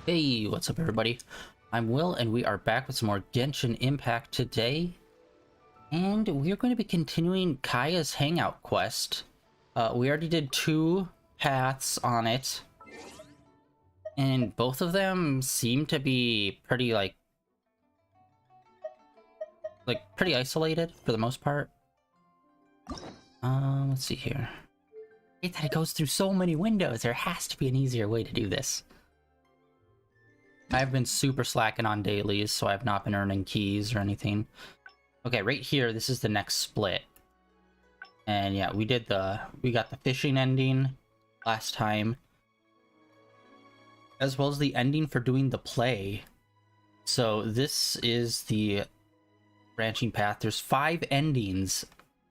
Hey, what's up everybody? I'm Will and we are back with some more Genshin Impact today. And we're going to be continuing Kaya's Hangout quest. We already did 2 paths on it. And both of them seem to be pretty pretty isolated for the most part. Let's see here. I hate that it goes through so many windows. There has to be an easier way to do this. I've been super slacking on dailies, so I've not been earning keys or anything. Okay, right here, this is the next split. And yeah, we got the fishing ending last time, as well as the ending for doing the play. So this is the branching path. There's 5 endings,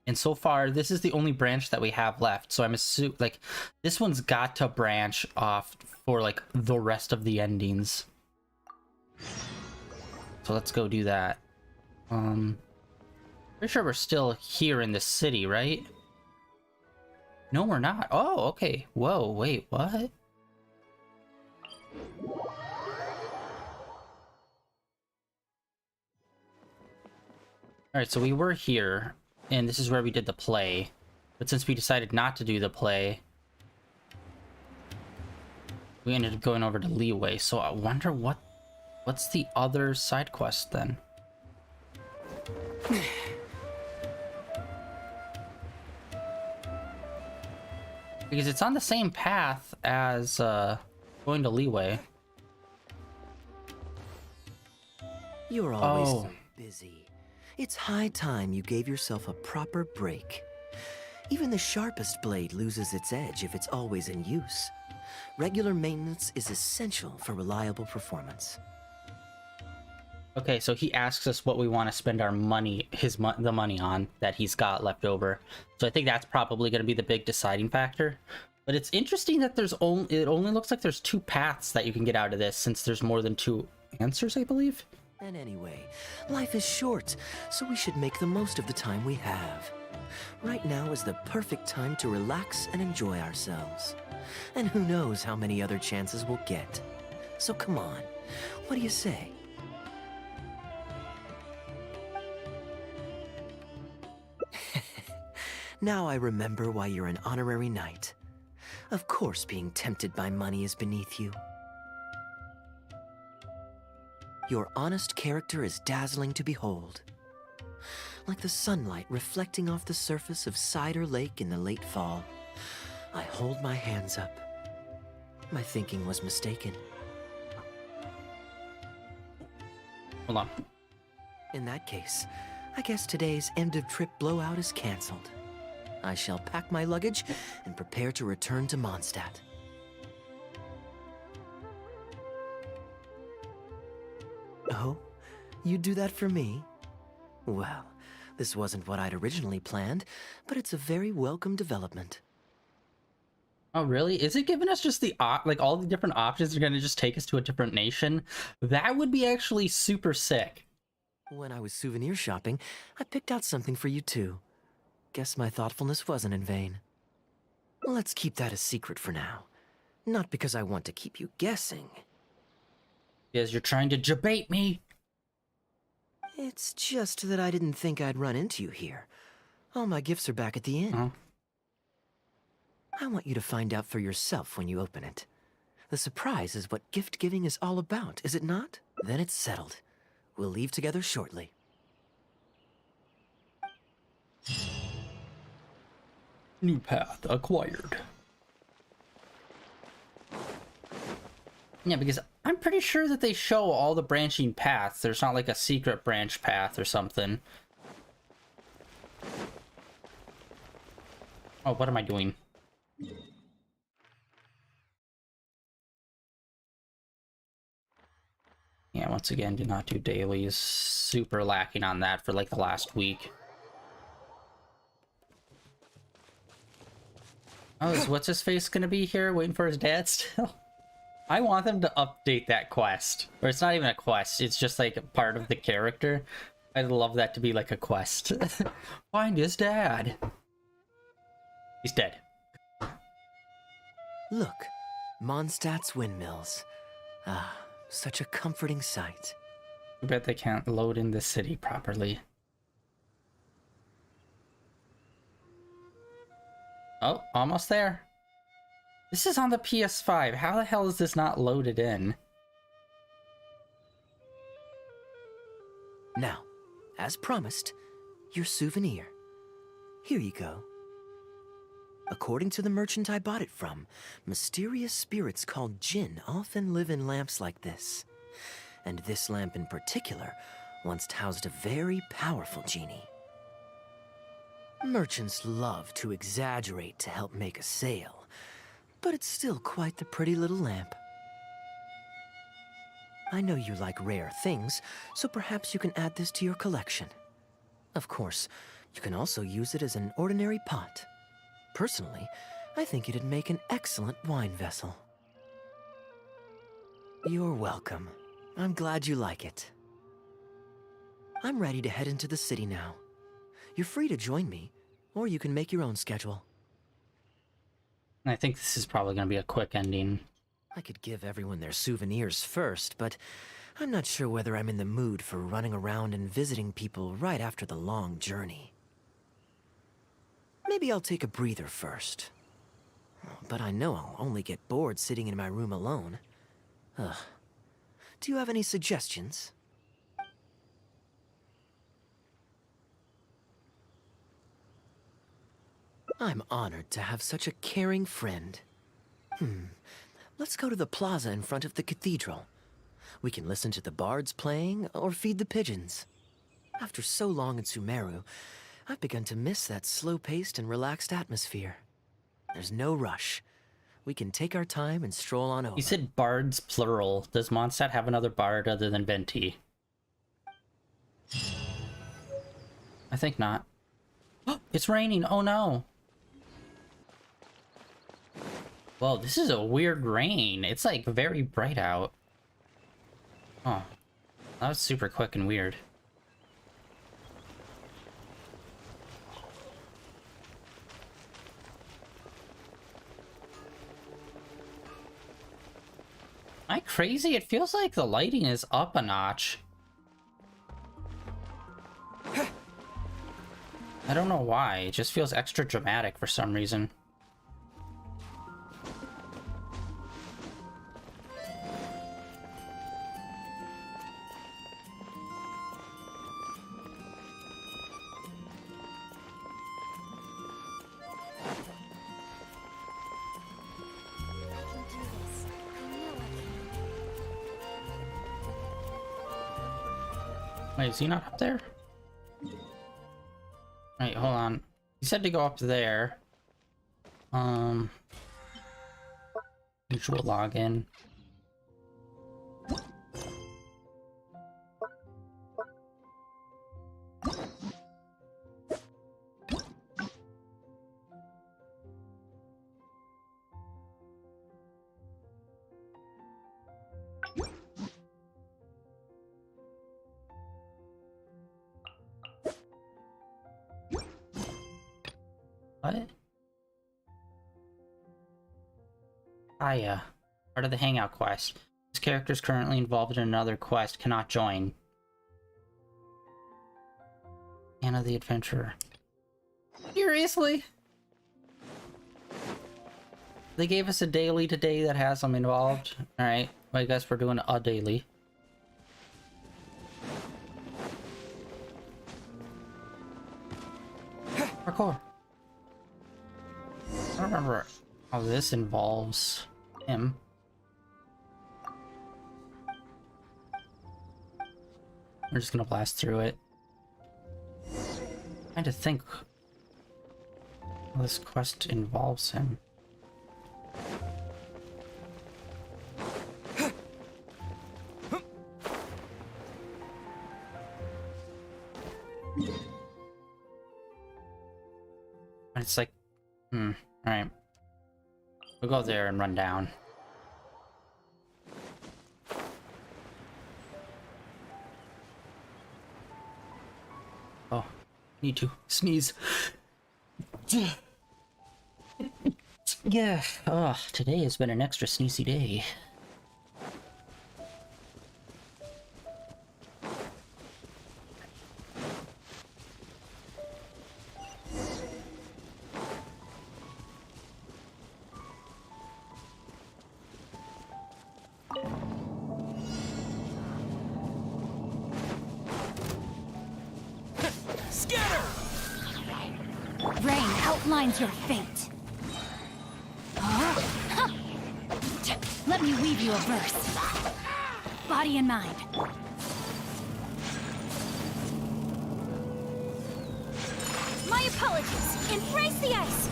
and so far this is the only branch that we have left. So I'm assuming this one's got to branch off for the rest of the endings. So let's go do that. Pretty sure we're still here in the city, right? No, we're not. Oh, okay. Whoa, wait, what? Alright, so we were here, and this is where we did the play. But since we decided not to do the play, we ended up going over to Leeway. So I wonder what's the other side quest then? Because it's on the same path as going to Leeway. You're always so busy. It's high time you gave yourself a proper break. Even the sharpest blade loses its edge if it's always in use. Regular maintenance is essential for reliable performance. Okay, so he asks us what we want to spend our money, the money on that he's got left over. So I think that's probably going to be the big deciding factor. But it's interesting that it only looks like there's 2 paths that you can get out of this, since there's more than 2 answers, I believe. And anyway, life is short, so we should make the most of the time we have. Right now is the perfect time to relax and enjoy ourselves. And who knows how many other chances we'll get. So come on, what do you say? Now I remember why you're an honorary knight. Of course being tempted by money is beneath you. Your honest character is dazzling to behold. Like the sunlight reflecting off the surface of Cider Lake in the late fall, I hold my hands up. My thinking was mistaken. Hold on. In that case, I guess today's end-of-trip blowout is cancelled. I shall pack my luggage and prepare to return to Mondstadt. Oh? You'd do that for me? Well, this wasn't what I'd originally planned, but it's a very welcome development. Oh, really? Is it giving us just the all the different options are going to just take us to a different nation? That would be actually super sick. When I was souvenir shopping, I picked out something for you too. Guess my thoughtfulness wasn't in vain. Let's keep that a secret for now. Not because I want to keep you guessing. Because you're trying to debate me. It's just that I didn't think I'd run into you here. All my gifts are back at the inn. I want you to find out for yourself when you open it. The surprise is what gift giving is all about, is it not? Then it's settled. We'll leave together shortly. New path acquired. Yeah, because I'm pretty sure that they show all the branching paths. There's not like a secret branch path or something. Oh, what am I doing? Yeah, once again, did not do dailies. Super lacking on that for the last week. Oh, is what's-his-face gonna be here waiting for his dad still? I want them to update that quest. Or it's not even a quest, it's just part of the character. I'd love that to be a quest. Find his dad. He's dead. Look, Mondstadt's windmills. Ah, such a comforting sight. I bet they can't load in the city properly. Oh, almost there. This is on the PS5. How the hell is this not loaded in? Now, as promised, your souvenir. Here you go. According to the merchant I bought it from, mysterious spirits called Jinn often live in lamps like this. And this lamp in particular once housed a very powerful genie. Merchants love to exaggerate to help make a sale, but it's still quite the pretty little lamp. I know you like rare things, so perhaps you can add this to your collection. Of course, you can also use it as an ordinary pot. Personally, I think it'd make an excellent wine vessel. You're welcome. I'm glad you like it. I'm ready to head into the city now. You're free to join me, or you can make your own schedule. I think this is probably going to be a quick ending. I could give everyone their souvenirs first, but I'm not sure whether I'm in the mood for running around and visiting people right after the long journey. Maybe I'll take a breather first. But I know I'll only get bored sitting in my room alone. Ugh. Do you have any suggestions? I'm honored to have such a caring friend. Let's go to the plaza in front of the cathedral. We can listen to the bards playing or feed the pigeons. After so long in Sumeru, I've begun to miss that slow-paced and relaxed atmosphere. There's no rush. We can take our time and stroll on over. You said bards plural. Does Mondstadt have another bard other than Venti? I think not. It's raining. Oh no. Whoa, this is a weird rain. It's like very bright out. Oh, that was super quick and weird. Am I crazy? It feels like the lighting is up a notch. I don't know why. It just feels extra dramatic for some reason. Wait, is he not up there? Wait, hold on. He said to go up there. Usual login. What? Aya. Part of the Hangout quest. This character is currently involved in another quest, cannot join. Anna the Adventurer. Seriously? They gave us a daily today that has them involved. Alright, well, I guess we're doing a daily. Parkour. I don't remember how this involves him. We're just gonna blast through it. Trying to think how this quest involves him. It's like, alright. We'll go there and run down. Oh, need to sneeze. Yeah. Oh, today has been an extra sneezy day. outlines your fate. Let me weave you a verse. Body and mind. My apologies. Embrace the ice.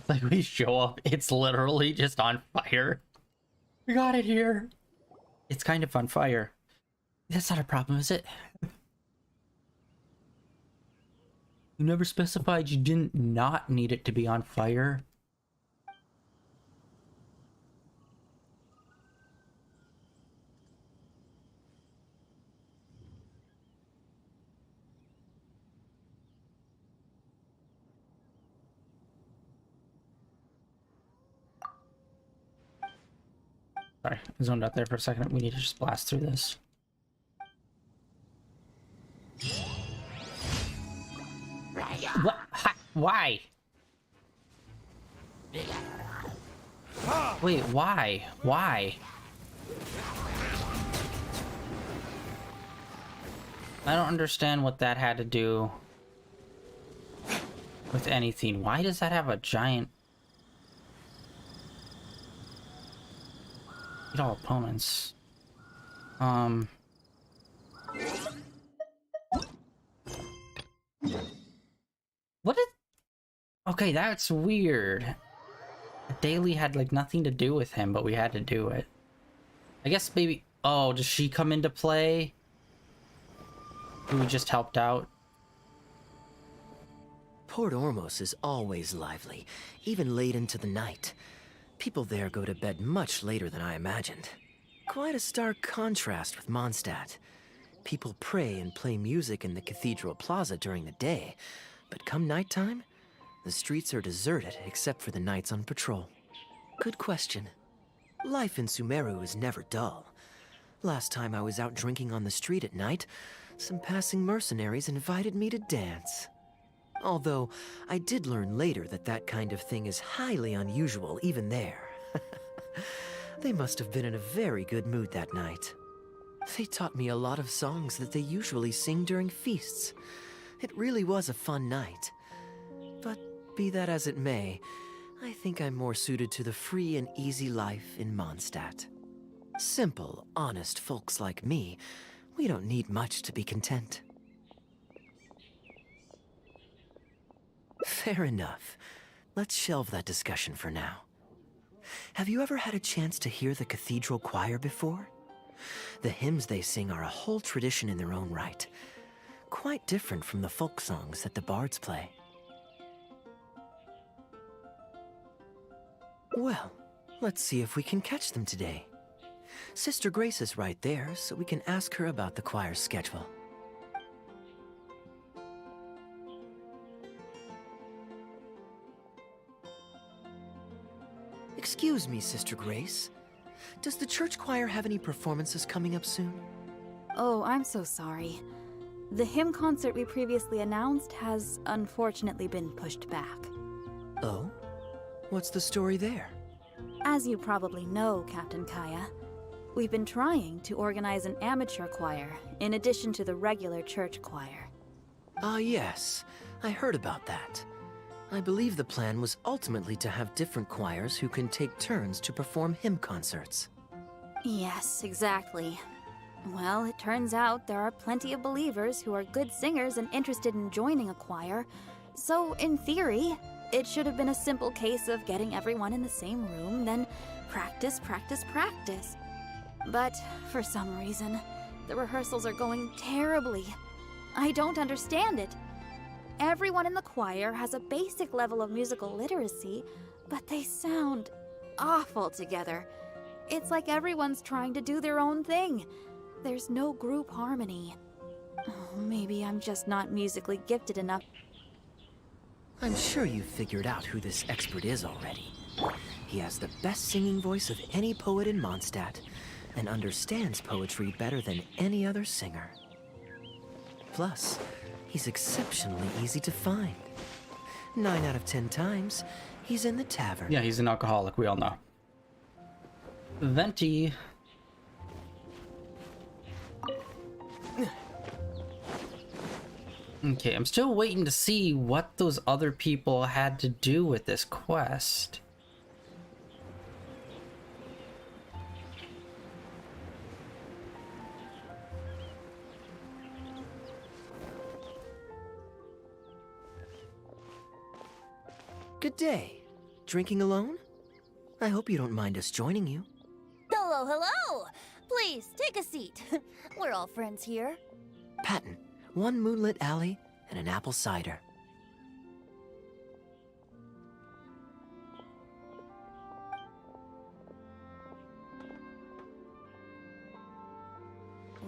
Like, we show up, it's literally just on fire. We got it here. It's kind of on fire. That's not a problem, is it? You never specified you didn't not need it to be on fire. Sorry, I zoned out there for a second. We need to just blast through this. What? Why? Wait, why? Why? I don't understand what that had to do with anything. Why does that have a giant... Beat all opponents. What did... Okay, that's weird. Daily had like nothing to do with him, but we had to do it. I guess maybe... Oh, does she come into play? Who just helped out? Port Ormos is always lively, even late into the night. People there go to bed much later than I imagined. Quite a stark contrast with Mondstadt. People pray and play music in the Cathedral Plaza during the day, but come nighttime, the streets are deserted except for the knights on patrol. Good question. Life in Sumeru is never dull. Last time I was out drinking on the street at night, some passing mercenaries invited me to dance. Although, I did learn later that that kind of thing is highly unusual even there. They must have been in a very good mood that night. They taught me a lot of songs that they usually sing during feasts. It really was a fun night. But be that as it may, I think I'm more suited to the free and easy life in Mondstadt. Simple, honest folks like me, we don't need much to be content. Fair enough. Let's shelve that discussion for now. Have you ever had a chance to hear the cathedral choir before? The hymns they sing are a whole tradition in their own right. Quite different from the folk songs that the bards play. Well, let's see if we can catch them today. Sister Grace is right there, so we can ask her about the choir's schedule. Excuse me, Sister Grace. Does the church choir have any performances coming up soon? Oh, I'm so sorry. The hymn concert we previously announced has unfortunately been pushed back. Oh? What's the story there? As you probably know, Captain Kaya, we've been trying to organize an amateur choir in addition to the regular church choir. Ah, yes. I heard about that. I believe the plan was ultimately to have different choirs who can take turns to perform hymn concerts. Yes, exactly. Well, it turns out there are plenty of believers who are good singers and interested in joining a choir. So, in theory, it should have been a simple case of getting everyone in the same room, then practice, practice, practice. But, for some reason, the rehearsals are going terribly. I don't understand it. Everyone in the choir has a basic level of musical literacy, but they sound awful together. It's like everyone's trying to do their own thing. There's no group harmony. Oh, maybe I'm just not musically gifted enough. I'm sure you've figured out who this expert is already. he has the best singing voice of any poet in Mondstadt, and understands poetry better than any other singer. Plus, he's exceptionally easy to find. 9 out of 10 times, he's in the tavern. Yeah, he's an alcoholic, we all know. Venti. Okay, I'm still waiting to see what those other people had to do with this quest. Good day. Drinking alone? I hope you don't mind us joining you. Hello, hello! Please, take a seat. We're all friends here. Patton, 1 moonlit alley and an apple cider.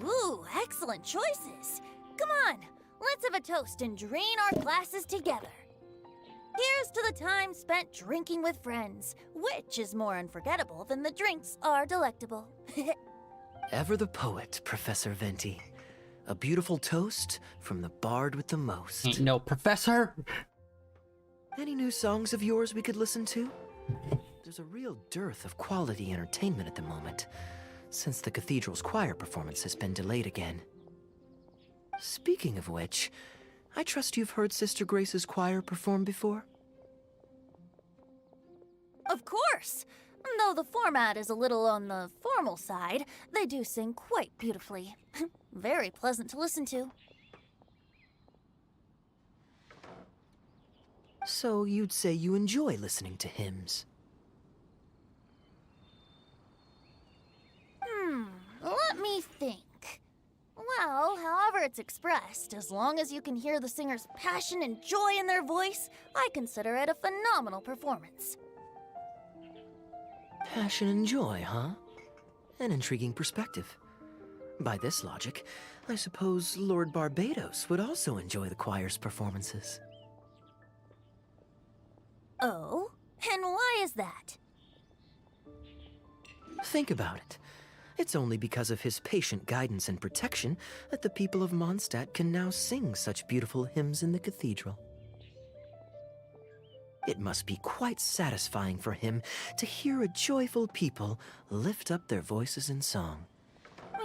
Ooh, excellent choices. Come on, let's have a toast and drain our glasses together. Here's to the time spent drinking with friends, which is more unforgettable than the drinks are delectable. Ever the poet, Professor Venti. A beautiful toast from the bard with the most. Ain't no professor. Any new songs of yours we could listen to? There's a real dearth of quality entertainment at the moment, since the cathedral's choir performance has been delayed again. Speaking of which, I trust you've heard Sister Grace's choir perform before? Of course! Though the format is a little on the formal side, they do sing quite beautifully. Very pleasant to listen to. So you'd say you enjoy listening to hymns? Let me think. Well, however it's expressed, as long as you can hear the singer's passion and joy in their voice, I consider it a phenomenal performance. Passion and joy, huh? An intriguing perspective. By this logic, I suppose Lord Barbados would also enjoy the choir's performances. Oh? And why is that? Think about it. It's only because of his patient guidance and protection that the people of Mondstadt can now sing such beautiful hymns in the cathedral. It must be quite satisfying for him to hear a joyful people lift up their voices in song.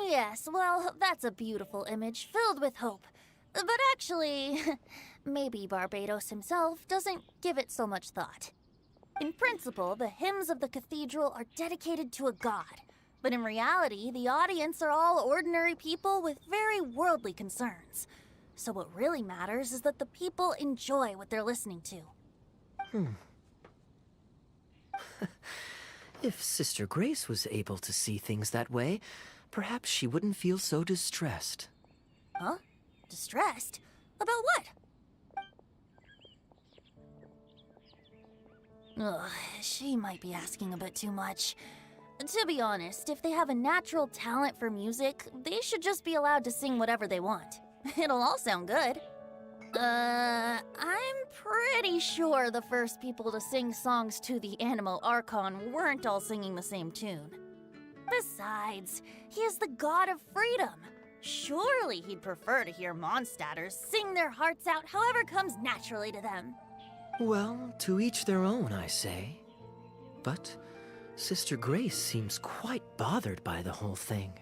Yes, well, that's a beautiful image filled with hope. But actually, maybe Barbados himself doesn't give it so much thought. In principle, the hymns of the cathedral are dedicated to a god. But in reality, the audience are all ordinary people with very worldly concerns. So what really matters is that the people enjoy what they're listening to. If Sister Grace was able to see things that way, perhaps she wouldn't feel so distressed. Huh? Distressed? About what? Ugh, she might be asking a bit too much. To be honest, if they have a natural talent for music, they should just be allowed to sing whatever they want. It'll all sound good. I'm pretty sure the first people to sing songs to the Animal Archon weren't all singing the same tune. Besides, he is the god of freedom. Surely he'd prefer to hear Mondstadters sing their hearts out however comes naturally to them. Well, to each their own, I say. But Sister Grace seems quite bothered by the whole thing.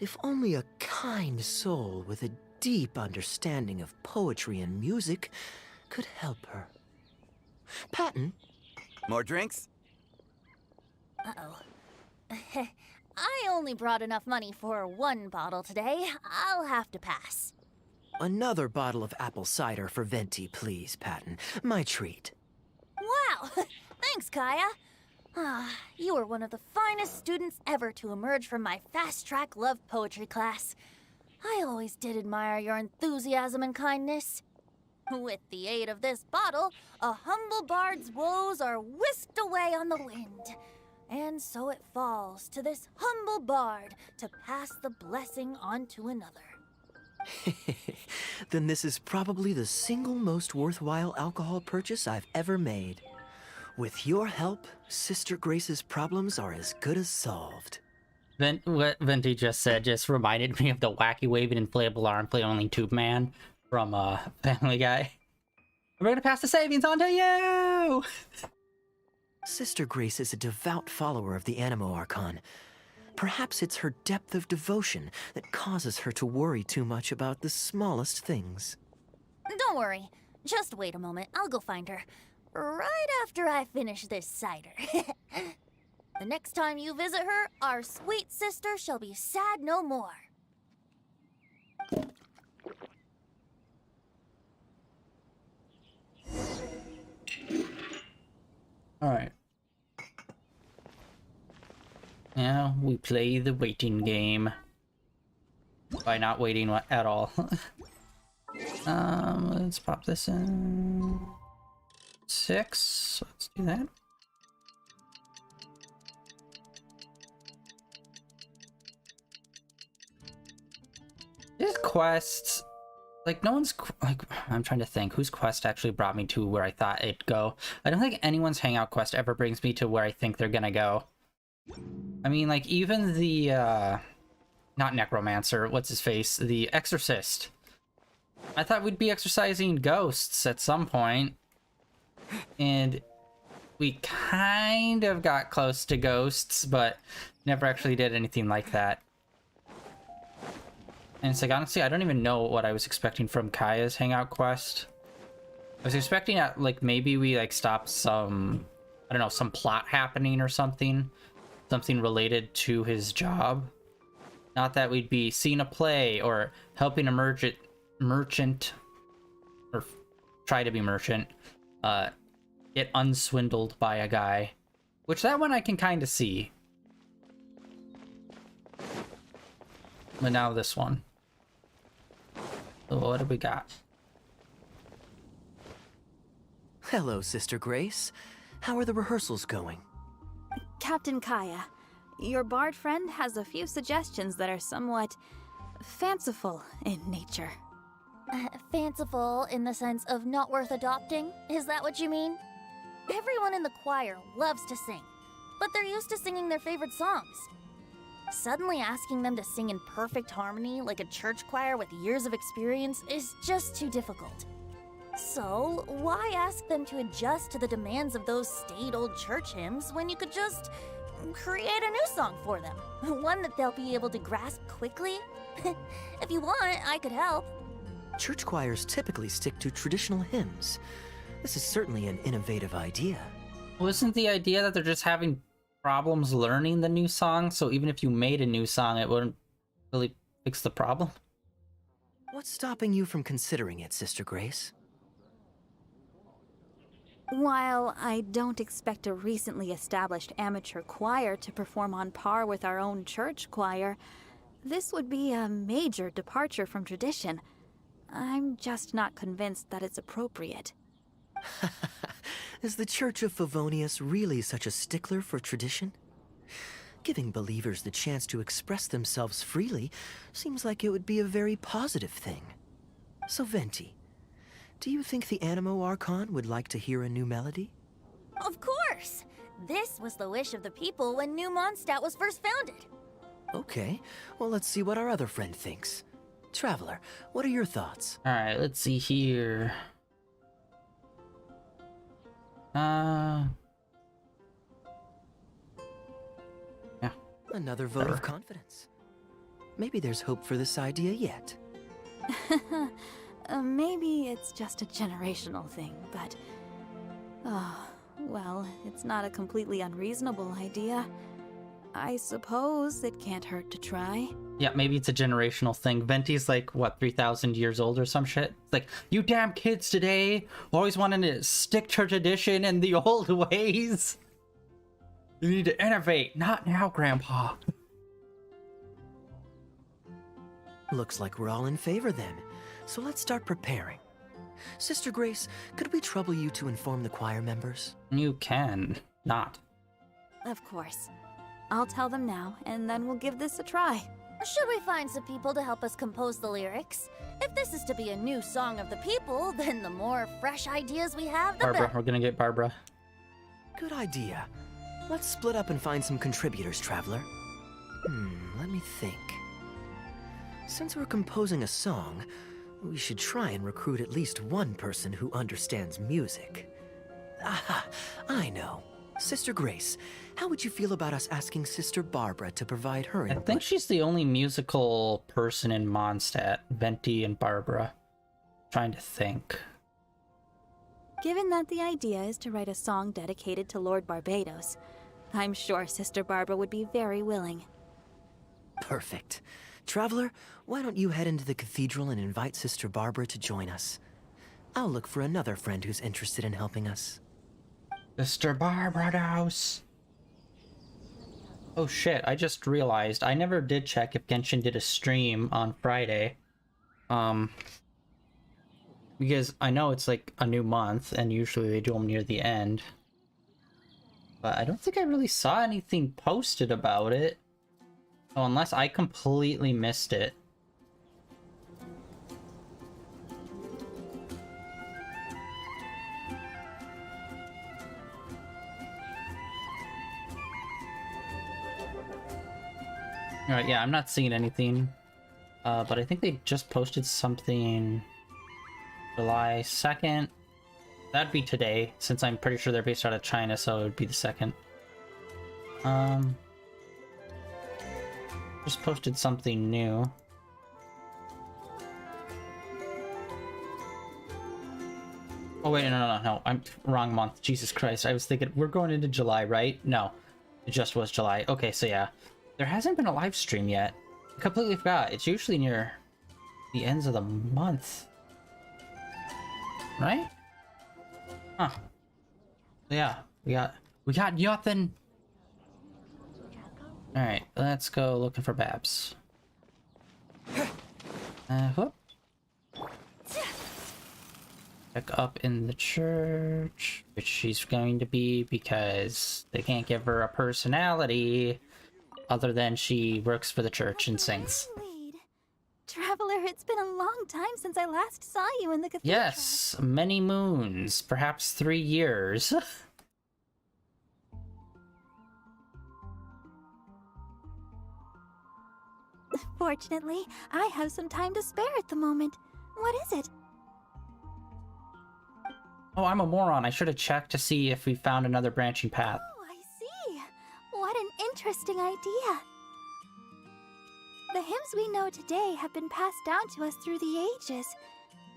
If only a kind soul with a deep understanding of poetry and music could help her. Patton? More drinks? Uh-oh. I only brought enough money for 1 bottle today. I'll have to pass. Another bottle of apple cider for Venti, please, Patton. My treat. Wow! Thanks, Kaya. You were one of the finest students ever to emerge from my fast-track love poetry class. I always did admire your enthusiasm and kindness. With the aid of this bottle, a humble bard's woes are whisked away on the wind. And so it falls to this humble bard to pass the blessing on to another. Then this is probably the single most worthwhile alcohol purchase I've ever made. With your help, Sister Grace's problems are as good as solved. What Venti just said just reminded me of the wacky waving inflatable arm flailing tube man from Family Guy. We're gonna pass the savings on to you! Sister Grace is a devout follower of the Animo Archon. Perhaps it's her depth of devotion that causes her to worry too much about the smallest things. Don't worry. Just wait a moment. I'll go find her. Right after I finish this cider. The next time you visit her, our sweet sister shall be sad no more. Alright. Now we play the waiting game. By not waiting at all. Let's pop this in. 6. Let's do that. These quests, like, no one's, like, I'm trying to think, whose quest actually brought me to where I thought it'd go. I don't think anyone's hangout quest ever brings me to where I think they're gonna go. I mean, like, even the, not Necromancer, what's his face? The Exorcist. I thought we'd be exorcising ghosts at some point. And we kind of got close to ghosts, but never actually did anything like that. And it's like, honestly, I don't even know what I was expecting from Kaya's hangout quest. I was expecting that, like, maybe we, like, stop some, I don't know, some plot happening or something. Something related to his job. Not that we'd be seeing a play or helping a merchant, or try to be merchant, get unswindled by a guy. Which, that one I can kind of see. But now this one. So what do we got? Hello, Sister Grace. How are the rehearsals going? Captain Kaya, your bard friend has a few suggestions that are somewhat fanciful in nature. Fanciful in the sense of not worth adopting? Is that what you mean? Everyone in the choir loves to sing, but they're used to singing their favorite songs. Suddenly asking them to sing in perfect harmony like a church choir with years of experience is just too difficult. So, why ask them to adjust to the demands of those staid old church hymns when you could just create a new song for them? One that they'll be able to grasp quickly? If you want, I could help. Church choirs typically stick to traditional hymns. This is certainly an innovative idea. Wasn't the idea that they're just having problems learning the new song, so even if you made a new song, it wouldn't really fix the problem? What's stopping you from considering it, Sister Grace? While I don't expect a recently established amateur choir to perform on par with our own church choir, this would be a major departure from tradition. I'm just not convinced that it's appropriate. Is the Church of Favonius really such a stickler for tradition? Giving believers the chance to express themselves freely seems like it would be a very positive thing. So, Venti, do you think the Animo Archon would like to hear a new melody? Of course! This was the wish of the people when New Mondstadt was first founded. Okay, well, let's see what our other friend thinks. Traveler, what are your thoughts? Alright, let's see here. Yeah. Another vote of confidence. Maybe there's hope for this idea yet. Maybe it's just a generational thing, but... well, it's not a completely unreasonable idea. I suppose it can't hurt to try. Yeah, maybe it's a generational thing. Venti's like, what, 3,000 years old or some shit? It's like, you damn kids today always wanting to stick to tradition and the old ways. You need to innovate. Not now, Grandpa. Looks like we're all in favor then. So let's start preparing. Sister Grace, could we trouble you to inform the choir members? You can. Not. Of course. I'll tell them now, and then we'll give this a try. Should we find some people to help us compose the lyrics? If this is to be a new song of the people, then the more fresh ideas we have, the Barbara. better. We're gonna get Barbara. Good idea. Let's split up and find some contributors, Traveler. Let me think. Since we're composing a song, we should try and recruit at least one person who understands music. Aha, I know. Sister Grace, how would you feel about us asking Sister Barbara to provide her input? I think she's the only musical person in Mondstadt, Venti and Barbara. Trying to think. Given that the idea is to write a song dedicated to Lord Barbados, I'm sure Sister Barbara would be very willing. Perfect. Traveler, why don't you head into the cathedral and invite Sister Barbara to join us? I'll look for another friend who's interested in helping us. Sister Barbados. Oh shit, I just realized I never did check if Genshin did a stream on Friday. Because I know it's like a new month and usually they do them near the end. But I don't think I really saw anything posted about it. Oh, unless I completely missed it. Alright, yeah, I'm not seeing anything. But I think they just posted something July 2nd. That'd be today, since I'm pretty sure they're based out of China, so it would be the 2nd. Just posted something new. Oh wait, no, I'm wrong month. Jesus Christ, I was thinking, we're going into July, right? No, it just was July. Okay, so yeah. There hasn't been a live stream yet. I completely forgot. It's usually near the ends of the month. Right? Huh. Yeah, we got nothing. Alright, let's go looking for Babs. Whoop. Check up in the church, which she's going to be because they can't give her a personality other than she works for the church and sings. Traveler, it's been a long time since I last saw you in the cathedral. Yes, many moons, perhaps 3 years. Fortunately, I have some time to spare at the moment. What is it? Oh, I'm a moron. I should have checked to see if we found another branching path. Oh, I see. What an interesting idea. The hymns we know today have been passed down to us through the ages.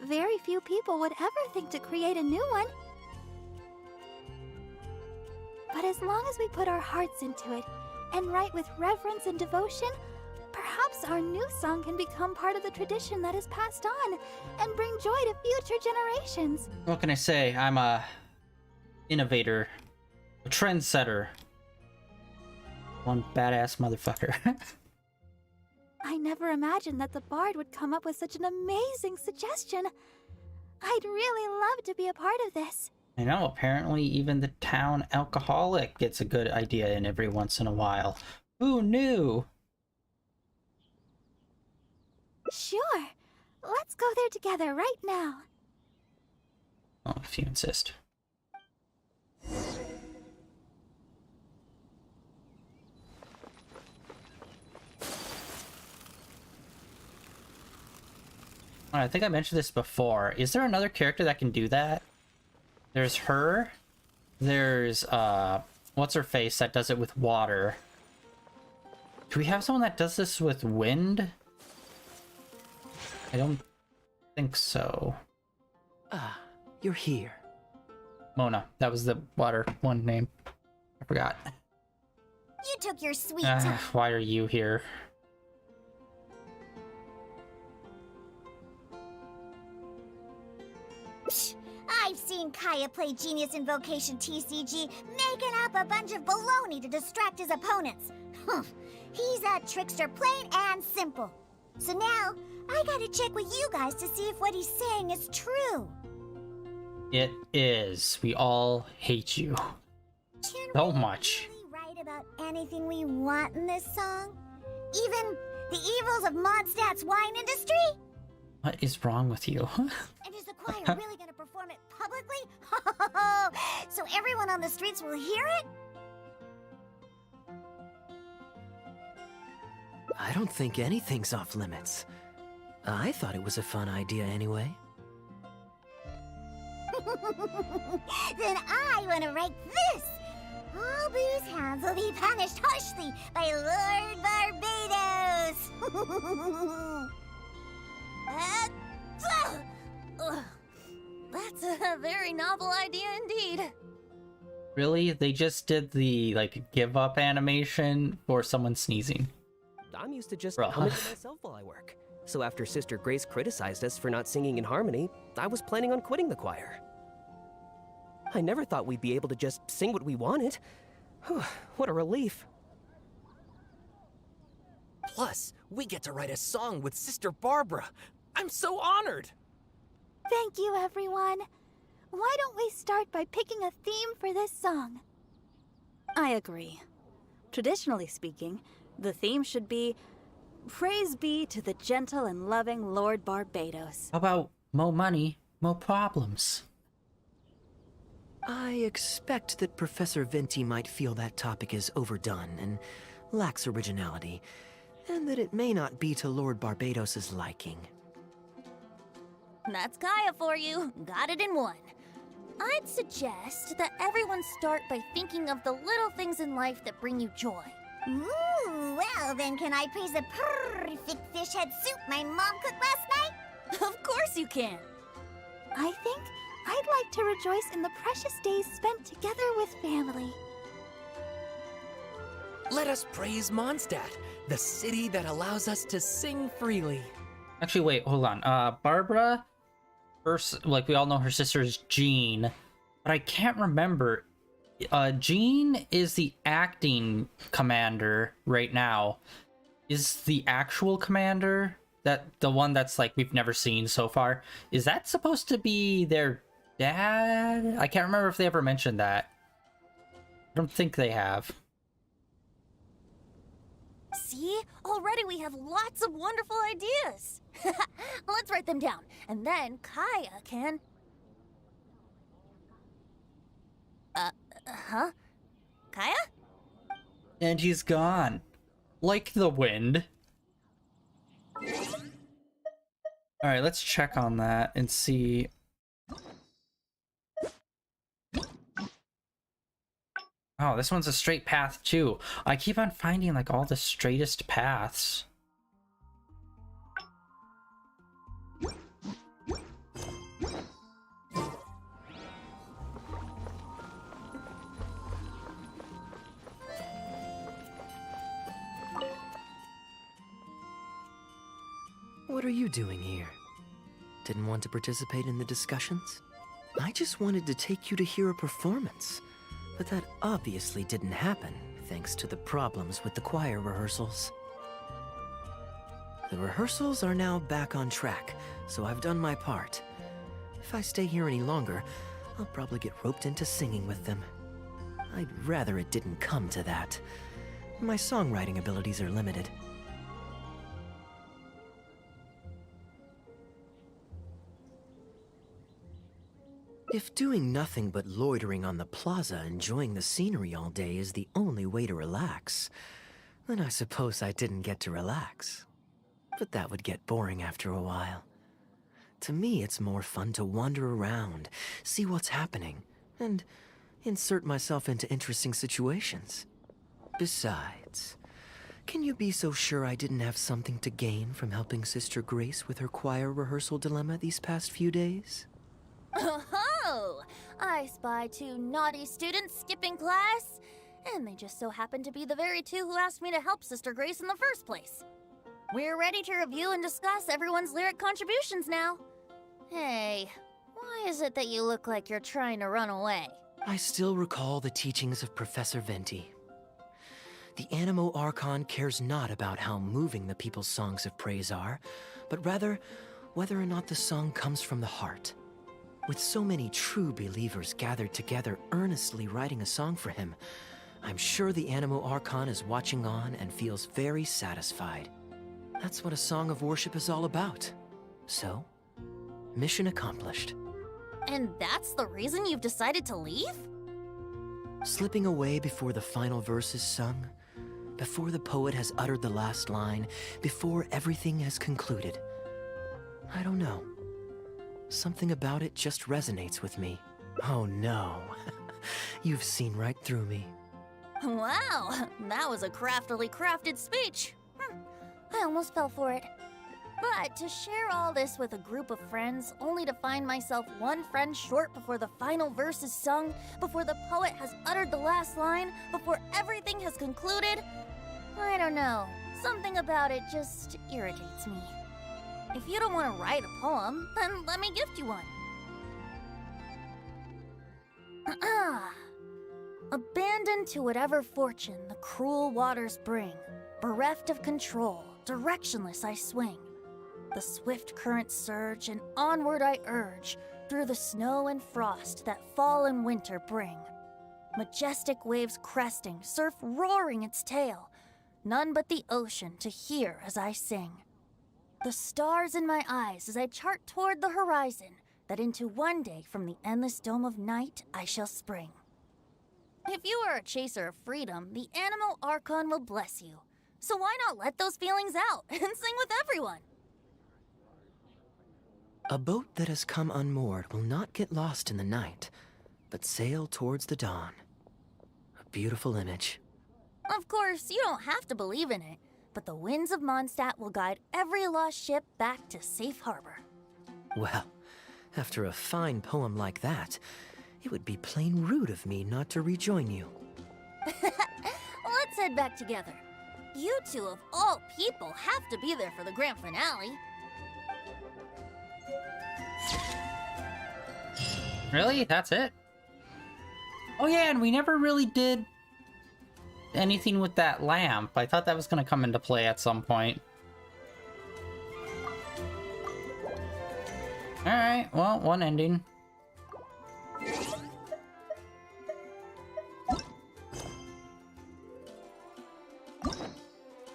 Very few people would ever think to create a new one. But as long as we put our hearts into it and write with reverence and devotion, perhaps our new song can become part of the tradition that is passed on and bring joy to future generations. What can I say? I'm a innovator, a trendsetter. One badass motherfucker. I never imagined that the Bard would come up with such an amazing suggestion. I'd really love to be a part of this. I know, apparently even the town alcoholic gets a good idea in every once in a while. Who knew? Sure. Let's go there together right now. Oh, if you insist. I think I mentioned this before. Is there another character that can do that? There's her. There's, what's her face that does it with water? Do we have someone that does this with wind? I don't think so. Ah, you're here. Mona. That was the water one name. I forgot. You took your sweet time. Why are you here? I've seen Kaya play Genius Invocation TCG, making up a bunch of baloney to distract his opponents. He's a trickster, plain and simple. So now, I gotta check with you guys to see if what he's saying is true. It is. We all hate you. So much. Can we really write about anything we want in this song? Even the evils of Mondstadt's wine industry? What is wrong with you? And is the choir really gonna perform it publicly? publicly? So everyone on the streets will hear it? I don't think anything's off limits. I thought it was a fun idea anyway. Then I want to write this. All booze hounds will be punished harshly by Lord Barbados. That's a very novel idea indeed. Really? They just did the, like, give up animation for someone sneezing. I'm used to just Bruh. humming to myself while I work. So after Sister Grace criticized us for not singing in harmony, I was planning on quitting the choir. I never thought we'd be able to just sing what we wanted. What a relief. Plus, we get to write a song with Sister Barbara. I'm so honored! Thank you, everyone. Why don't we start by picking a theme for this song? I agree. Traditionally speaking, the theme should be Praise be to the gentle and loving Lord Barbados. How about more money, more problems? I expect that Professor Venti might feel that topic is overdone and lacks originality, and that it may not be to Lord Barbados's liking. That's Kaya for you. Got it in one. I'd suggest that everyone start by thinking of the little things in life that bring you joy. Ooh, well then can I praise the perfect fish head soup my mom cooked last night? Of course you can. I think I'd like to rejoice in the precious days spent together with family. Let us praise Mondstadt, the city that allows us to sing freely. Actually, wait, hold on. Barbara, like, we all know her sister is Jean, but I can't remember. Jean is the acting commander right now. Is the actual commander, that the one that's, like, we've never seen so far, is that supposed to be their dad? I can't remember if they ever mentioned that. I don't think they have. See? Already we have lots of wonderful ideas. Let's write them down, and then Kaya can... Huh? Kaya? And he's gone. Like the wind. Alright, let's check on that and see... Oh, this one's a straight path too. I keep on finding, like, all the straightest paths. What are you doing here? Didn't want to participate in the discussions? I just wanted to take you to hear a performance. But that obviously didn't happen, thanks to the problems with the choir rehearsals. The rehearsals are now back on track, so I've done my part. If I stay here any longer, I'll probably get roped into singing with them. I'd rather it didn't come to that. My songwriting abilities are limited. If doing nothing but loitering on the plaza enjoying the scenery all day is the only way to relax, then I suppose I didn't get to relax. But that would get boring after a while. To me, it's more fun to wander around, see what's happening, and insert myself into interesting situations. Besides, can you be so sure I didn't have something to gain from helping Sister Grace with her choir rehearsal dilemma these past few days? Oh, I spy 2 naughty students skipping class, and they just so happen to be the very 2 who asked me to help Sister Grace in the first place. We're ready to review and discuss everyone's lyric contributions now. Hey, why is it that you look like you're trying to run away? I still recall the teachings of Professor Venti. The Animo Archon cares not about how moving the people's songs of praise are, but rather whether or not the song comes from the heart. With so many true believers gathered together earnestly writing a song for him, I'm sure the Animo Archon is watching on and feels very satisfied. That's what a song of worship is all about. So, mission accomplished. And that's the reason you've decided to leave? Slipping away before the final verse is sung, before the poet has uttered the last line, before everything has concluded. I don't know. Something about it just resonates with me. Oh no. You've seen right through me. Wow, that was a craftily crafted speech. I almost fell for it. But to share all this with a group of friends, only to find myself one friend short before the final verse is sung, before the poet has uttered the last line, before everything has concluded, I don't know. Something about it just irritates me. If you don't want to write a poem, then let me gift you one. Abandoned to whatever fortune the cruel waters bring, bereft of control, directionless I swing. The swift currents surge, and onward I urge, through the snow and frost that fall and winter bring. Majestic waves cresting, surf roaring its tail, none but the ocean to hear as I sing. The stars in my eyes as I chart toward the horizon, that into one day from the endless dome of night I shall spring. If you are a chaser of freedom, the animal Archon will bless you. So why not let those feelings out and sing with everyone? A boat that has come unmoored will not get lost in the night, but sail towards the dawn. A beautiful image. Of course, you don't have to believe in it, but the winds of Mondstadt will guide every lost ship back to safe harbor. Well, after a fine poem like that, it would be plain rude of me not to rejoin you. Let's head back together. You two, of all people, have to be there for the grand finale. Really? That's it? Oh yeah, and we never really did anything with that lamp. I thought that was going to come into play at some point. Alright, well, one ending.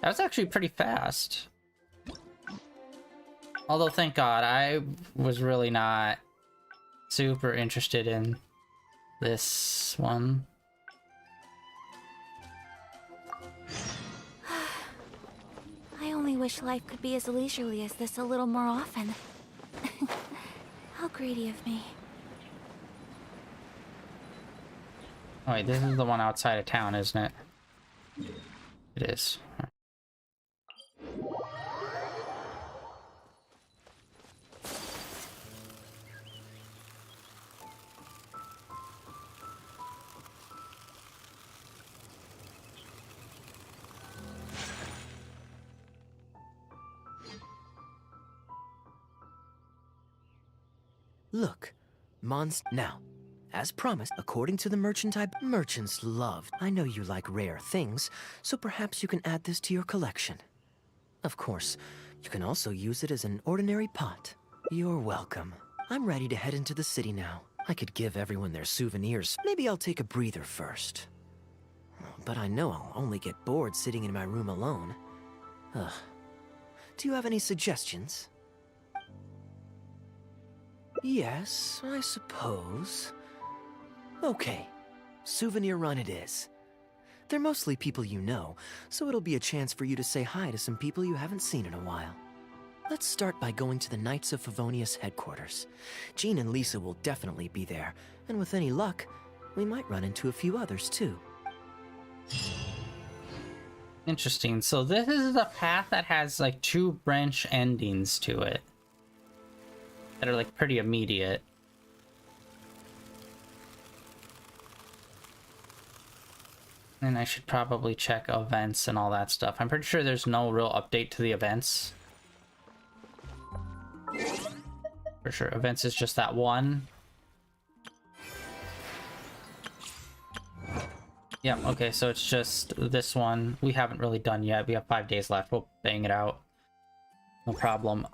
That was actually pretty fast. Although, thank God, I was really not super interested in this one. I only wish life could be as leisurely as this a little more often. How greedy of me. Oh wait, this is the one outside of town, isn't it? It is. Look, Now, as promised, according to the merchant merchants love. I know you like rare things, so perhaps you can add this to your collection. Of course, you can also use it as an ordinary pot. You're welcome. I'm ready to head into the city now. I could give everyone their souvenirs. Maybe I'll take a breather first. But I know I'll only get bored sitting in my room alone. Ugh. Do you have any suggestions? Yes, I suppose. Okay, souvenir run it is. They're mostly people you know, so it'll be a chance for you to say hi to some people you haven't seen in a while. Let's start by going to the Knights of Favonius headquarters. Jean and Lisa will definitely be there, and with any luck, we might run into a few others too. Interesting. So this is a path that has like 2 branch endings to it that are like pretty immediate. And I should probably check events and all that stuff. I'm pretty sure there's no real update to the events. For sure, events is just that one. Yeah, okay, so it's just this one. We haven't really done yet. We have 5 days left. We'll bang it out. No problem.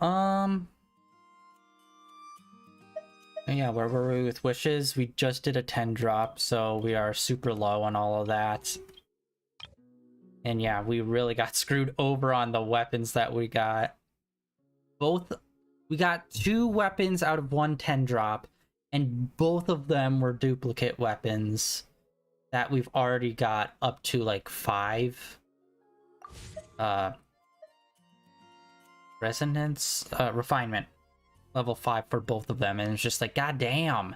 Yeah, where were we with wishes? We just did a 10 drop, so we are super low on all of that. And yeah, we really got screwed over on the weapons that we got. We got 2 weapons out of 1 10 drop, and both of them were duplicate weapons that we've already got up to like 5 resonance refinement level 5 for both of them, and it's just like, god damn,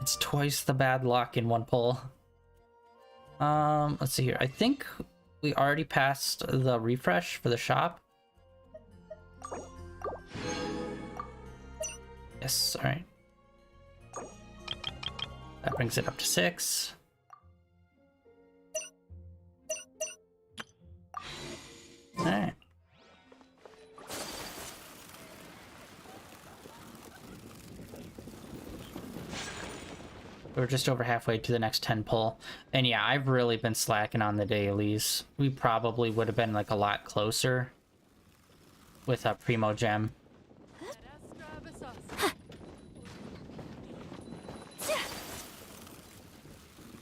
it's twice the bad luck in one pull. Let's see here. I think we already passed the refresh for the shop. Yes, all right. That brings it up to 6. All right. We're just over halfway to the next 10 pull. And yeah, I've really been slacking on the dailies. We probably would have been like a lot closer with a Primo Gem.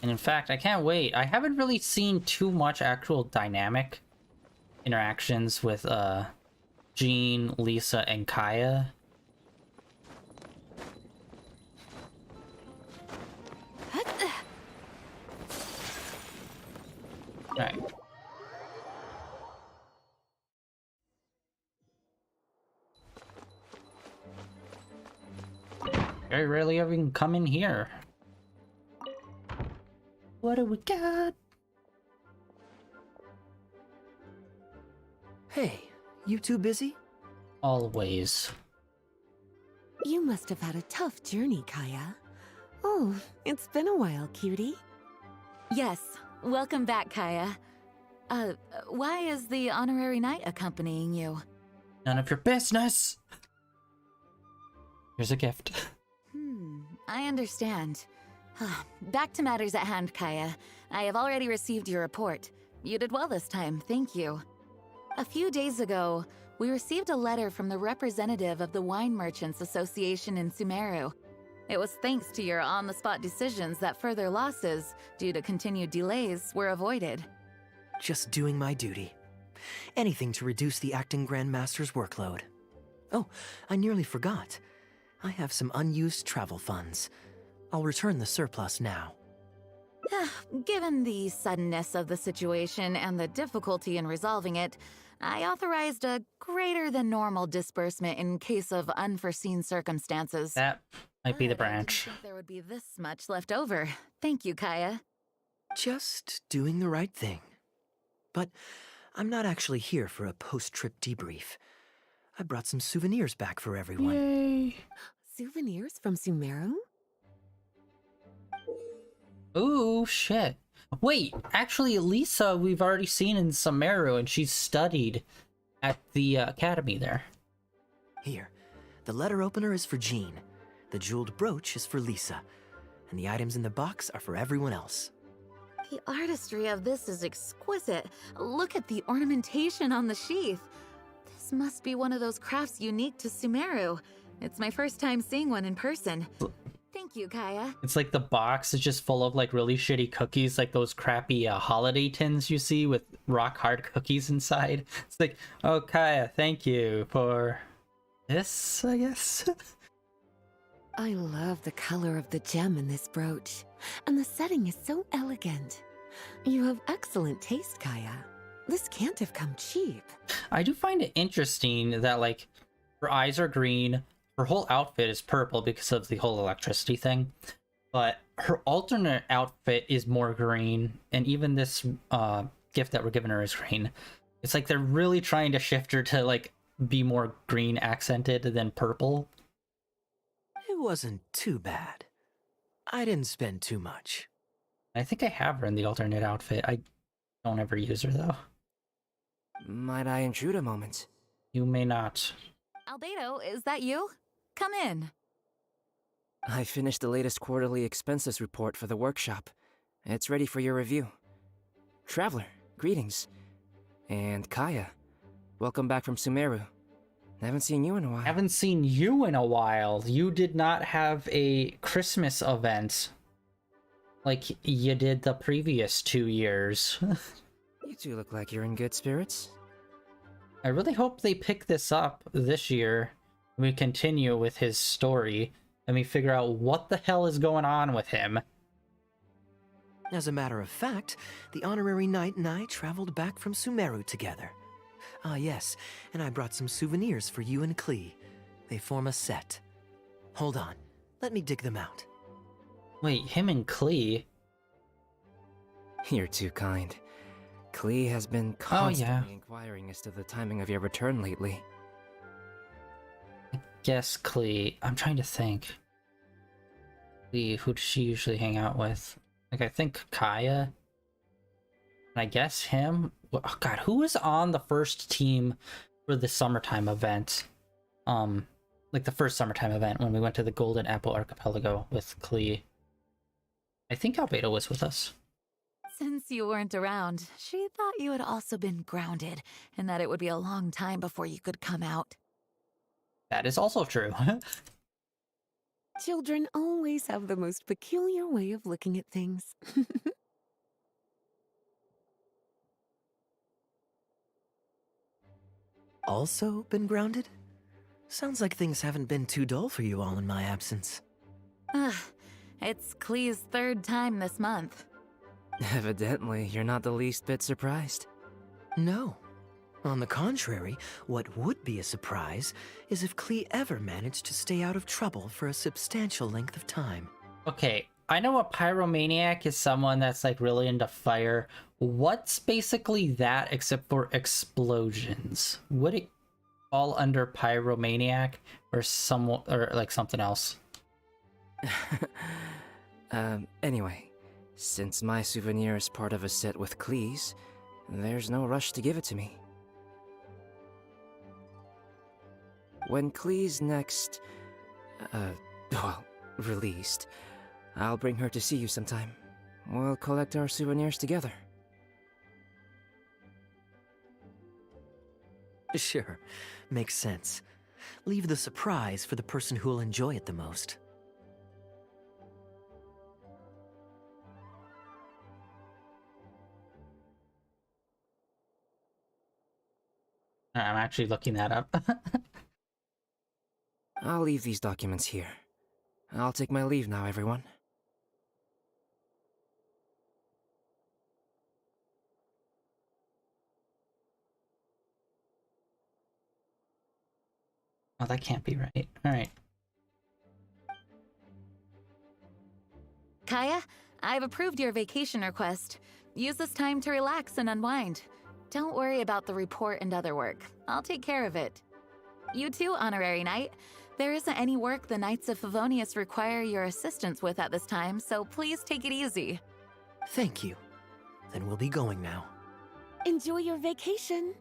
And in fact, I can't wait. I haven't really seen too much actual dynamic interactions with Jean, Lisa, and Kaya. Right. Very rarely ever can come in here. What do we got? Hey, you two busy? Always. You must have had a tough journey, Kaya. Oh, it's been a while, cutie. Yes, welcome back, Kaya. Why is the honorary knight accompanying you? None of your business! Here's a gift. I understand. Back to matters at hand, Kaya. I have already received your report. You did well this time, thank you. A few days ago, we received a letter from the representative of the Wine Merchants Association in Sumeru. It was thanks to your on-the-spot decisions that further losses, due to continued delays, were avoided. Just doing my duty. Anything to reduce the acting Grandmaster's workload. Oh, I nearly forgot. I have some unused travel funds. I'll return the surplus now. Given the suddenness of the situation and the difficulty in resolving it, I authorized a greater than normal disbursement in case of unforeseen circumstances. That might be the But I didn't branch. think there would be this much left over. Thank you, Kaya. Just doing the right thing. But I'm not actually here for a post-trip debrief. I brought some souvenirs back for everyone. Yay! Souvenirs from Sumeru? Ooh, shit. Wait, actually, Lisa, we've already seen in Sumeru, and she's studied at the academy there. Here, the letter opener is for Jean. The jeweled brooch is for Lisa. And the items in the box are for everyone else. The artistry of this is exquisite. Look at the ornamentation on the sheath. This must be one of those crafts unique to Sumeru. It's my first time seeing one in person. Thank you, Kaya. It's like the box is just full of like really shitty cookies, like those crappy holiday tins you see with rock hard cookies inside. It's like, oh, Kaya, thank you for this, I guess. I love the color of the gem in this brooch, and the setting is so elegant. You have excellent taste, Kaya. This can't have come cheap. I do find it interesting that like her eyes are green, her whole outfit is purple because of the whole electricity thing, but her alternate outfit is more green, and even this gift that we're giving her is green. It's like they're really trying to shift her to like be more green accented than purple. It wasn't too bad. I didn't spend too much. I think I have her in the alternate outfit. I don't ever use her though. Might I intrude a moment? You may not. Albedo, is that you? Come in. I finished the latest quarterly expenses report for the workshop. It's ready for your review. Traveler, greetings. And Kaya, welcome back from Sumeru. Haven't seen you in a while. Haven't seen you in a while. You did not have a Christmas event like you did the previous 2 years. You two look like you're in good spirits. I really hope they pick this up this year. We continue with his story, Let me figure out what the hell is going on with him. As a matter of fact, the honorary knight and I traveled back from Sumeru together. Ah, yes, and I brought some souvenirs for you and Klee. They form a set. Hold on, let me dig them out. Wait, him and Klee? You're too kind. Klee has been constantly inquiring as to the timing of your return lately. Guess Klee. I'm trying to think. Klee, who does she usually hang out with? Like, I think Kaya. And I guess him. Oh god, who was on the first team for the summertime event? Like the first summertime event when we went to the Golden Apple Archipelago with Klee. I think Albedo was with us. Since you weren't around, she thought you had also been grounded, and that it would be a long time before you could come out. That is also true. Children always have the most peculiar way of looking at things. Also been grounded? Sounds like things haven't been too dull for you all in my absence. It's Klee's 3rd time this month. Evidently, you're not the least bit surprised. No. On the contrary, what would be a surprise is if Klee ever managed to stay out of trouble for a substantial length of time. Okay, I know a pyromaniac is someone that's like really into fire. What's basically that except for explosions? Would it fall under pyromaniac or like something else? Anyway, since my souvenir is part of a set with Klee's, there's no rush to give it to me. When Klee's next, released, I'll bring her to see you sometime. We'll collect our souvenirs together. Sure, makes sense. Leave the surprise for the person who'll enjoy it the most. I'm actually looking that up. I'll leave these documents here. I'll take my leave now, everyone. Oh, that can't be right. Alright. Kaya, I've approved your vacation request. Use this time to relax and unwind. Don't worry about the report and other work. I'll take care of it. You too, Honorary Knight. There isn't any work the Knights of Favonius require your assistance with at this time, so please take it easy. Thank you. Then we'll be going now. Enjoy your vacation.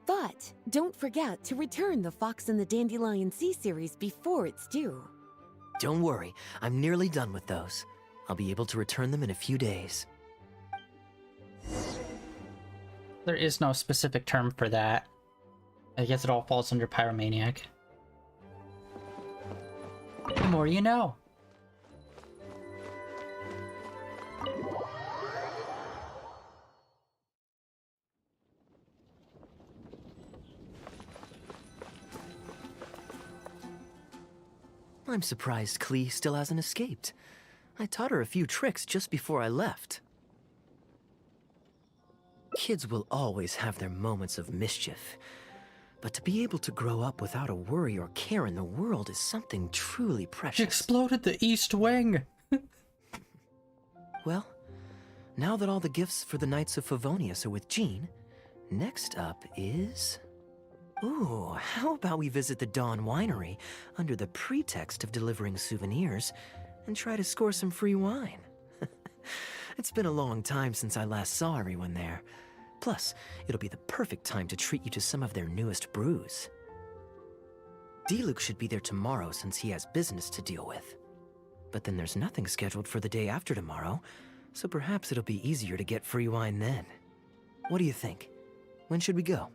But don't forget to return the Fox and the Dandelion Sea series before it's due. Don't worry, I'm nearly done with those. I'll be able to return them in a few days. There is no specific term for that. I guess it all falls under pyromaniac. The more you know. I'm surprised Klee still hasn't escaped. I taught her a few tricks just before I left. Kids will always have their moments of mischief, but to be able to grow up without a worry or care in the world is something truly precious. She exploded the East Wing! Well, now that all the gifts for the Knights of Favonius are with Jean, next up is... Ooh, how about we visit the Dawn Winery under the pretext of delivering souvenirs and try to score some free wine? It's been a long time since I last saw everyone there. Plus, it'll be the perfect time to treat you to some of their newest brews. D-Luke should be there tomorrow since he has business to deal with. But then there's nothing scheduled for the day after tomorrow, so perhaps it'll be easier to get free wine then. What do you think? When should we go?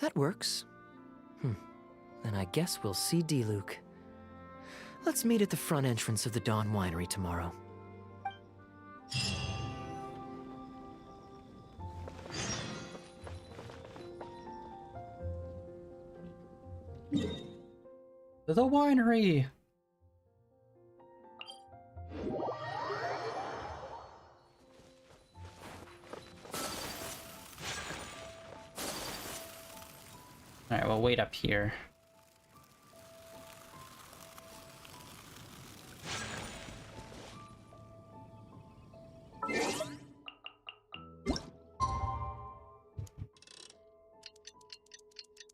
That works. Then I guess we'll see D-Luke. Let's meet at the front entrance of the Dawn Winery tomorrow. To the winery! Alright, we'll wait up here.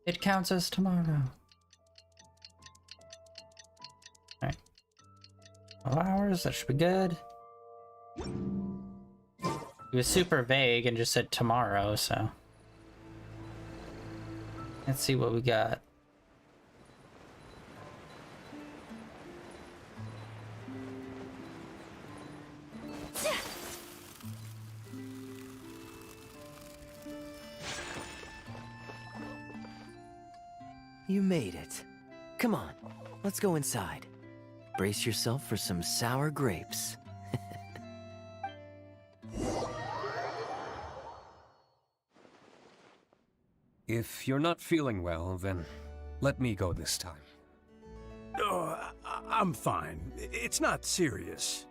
It counts as tomorrow. Alright. 12 hours, that should be good. He was super vague and just said tomorrow, so. Let's see what we got. You made it. Come on, let's go inside. Brace yourself for some sour grapes. If you're not feeling well, then let me go this time. Oh, I'm fine. It's not serious.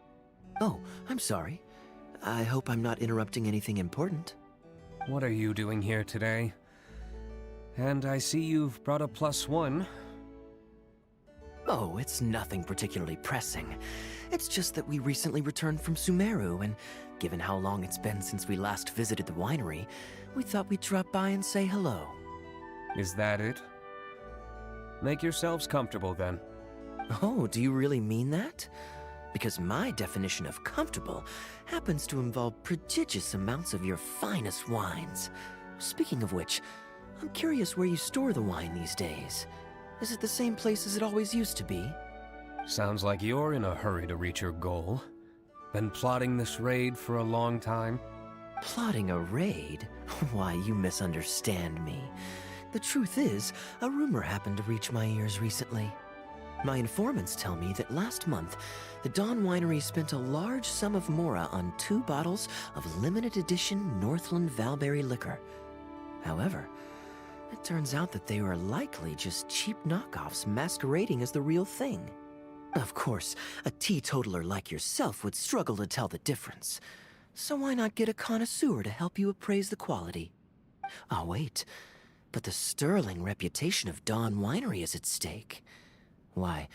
Oh, I'm sorry. I hope I'm not interrupting anything important. What are you doing here today? And I see you've brought a +1. Oh, it's nothing particularly pressing. It's just that we recently returned from Sumeru, and given how long it's been since we last visited the winery, we thought we'd drop by and say hello. Is that it? Make yourselves comfortable then. Oh, do you really mean that? Because my definition of comfortable happens to involve prodigious amounts of your finest wines. Speaking of which, I'm curious where you store the wine these days. Is it the same place as it always used to be? Sounds like you're in a hurry to reach your goal. Been plotting this raid for a long time? Plotting a raid? Why, you misunderstand me. The truth is, a rumor happened to reach my ears recently. My informants tell me that last month, the Dawn Winery spent a large sum of mora on 2 bottles of limited edition Northland Valberry liquor. However, it turns out that they were likely just cheap knockoffs masquerading as the real thing. Of course, a teetotaler like yourself would struggle to tell the difference. So why not get a connoisseur to help you appraise the quality? Oh, wait. But the sterling reputation of Dawn Winery is at stake. Why,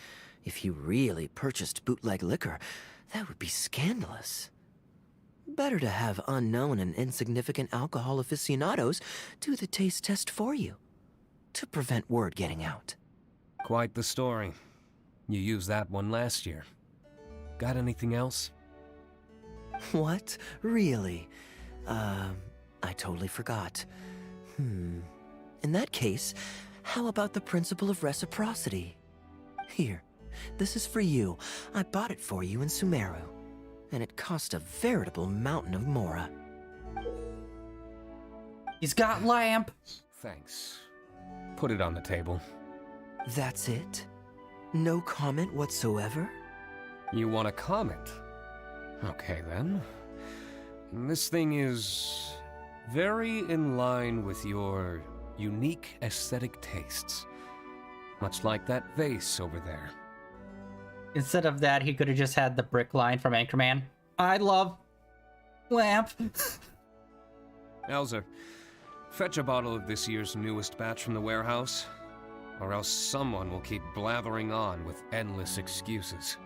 if you really purchased bootleg liquor, that would be scandalous. Better to have unknown and insignificant alcohol aficionados do the taste test for you, to prevent word getting out. Quite the story. You used that one last year. Got anything else? What? Really? I totally forgot. In that case, how about the principle of reciprocity? Here, this is for you. I bought it for you in Sumeru, and it cost a veritable mountain of mora. He's got lamp! Thanks. Put it on the table. That's it? No comment whatsoever? You want a comment? Okay then. This thing is very in line with your unique aesthetic tastes. Much like that vase over there. Instead of that, he could have just had the brick line from Anchorman. I love lamp. Elzer, fetch a bottle of this year's newest batch from the warehouse, or else someone will keep blathering on with endless excuses.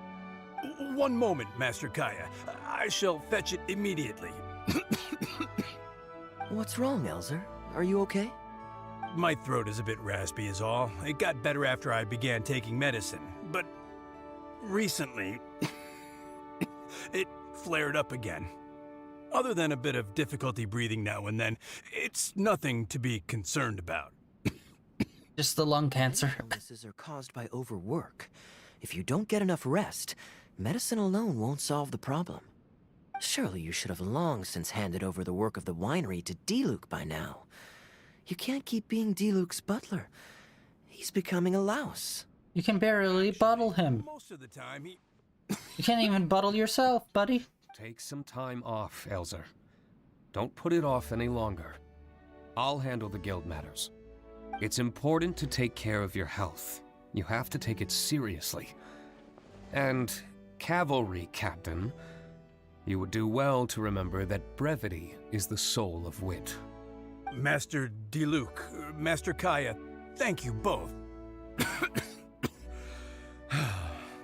One moment, Master Kaya. I shall fetch it immediately. What's wrong, Elzer? Are you okay? My throat is a bit raspy is all. It got better after I began taking medicine, but recently it flared up again. Other than a bit of difficulty breathing now and then, it's nothing to be concerned about. Just the lung cancer. Illnesses are caused by overwork. If you don't get enough rest, medicine alone won't solve the problem. Surely you should have long since handed over the work of the winery to D-Luke by now. You can't keep being D-Luke's butler. He's becoming a louse. You can barely bottle him. Most of the time, You can't even bottle yourself, buddy. Take some time off, Elzer. Don't put it off any longer. I'll handle the guild matters. It's important to take care of your health. You have to take it seriously. And, cavalry captain, you would do well to remember that brevity is the soul of wit. Master Diluc, Master Kaya, thank you both.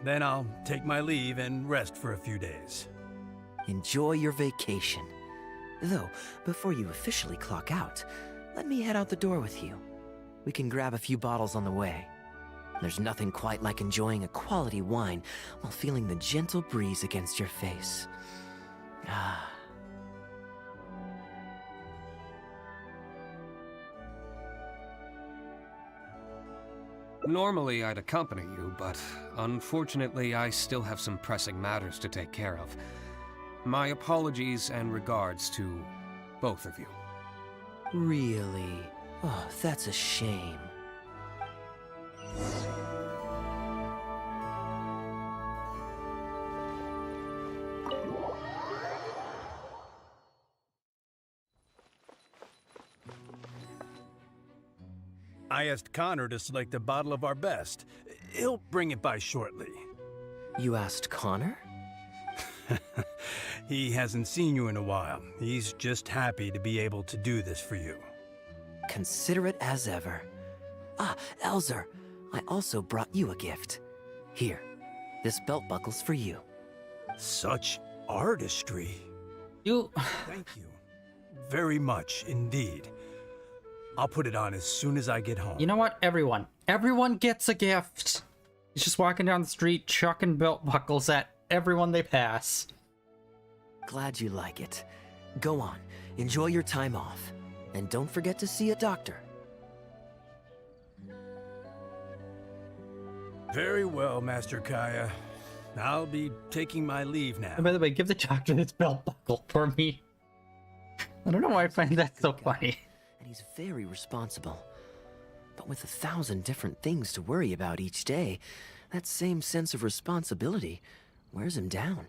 Then I'll take my leave and rest for a few days. Enjoy your vacation. Though, before you officially clock out, let me head out the door with you. We can grab a few bottles on the way. There's nothing quite like enjoying a quality wine while feeling the gentle breeze against your face. Ah. Normally I'd accompany you, but unfortunately I still have some pressing matters to take care of. My apologies and regards to both of you. Really? Oh, that's a shame. I asked Connor to select a bottle of our best. He'll bring it by shortly. You asked Connor? He hasn't seen you in a while. He's just happy to be able to do this for you. Considerate as ever. Ah, Elzer, I also brought you a gift. Here, this belt buckle's for you. Such artistry. You... Thank you. Very much indeed. I'll put it on as soon as I get home. You know what? Everyone gets a gift. He's just walking down the street chucking belt buckles at everyone they pass. Glad you like it. Go on, enjoy your time off. And don't forget to see a doctor. Very well, Master Kaya. I'll be taking my leave now. And by the way, give the doctor this belt buckle for me. I don't know why I find that so funny. And he's very responsible. But with 1,000 different things to worry about each day, that same sense of responsibility wears him down.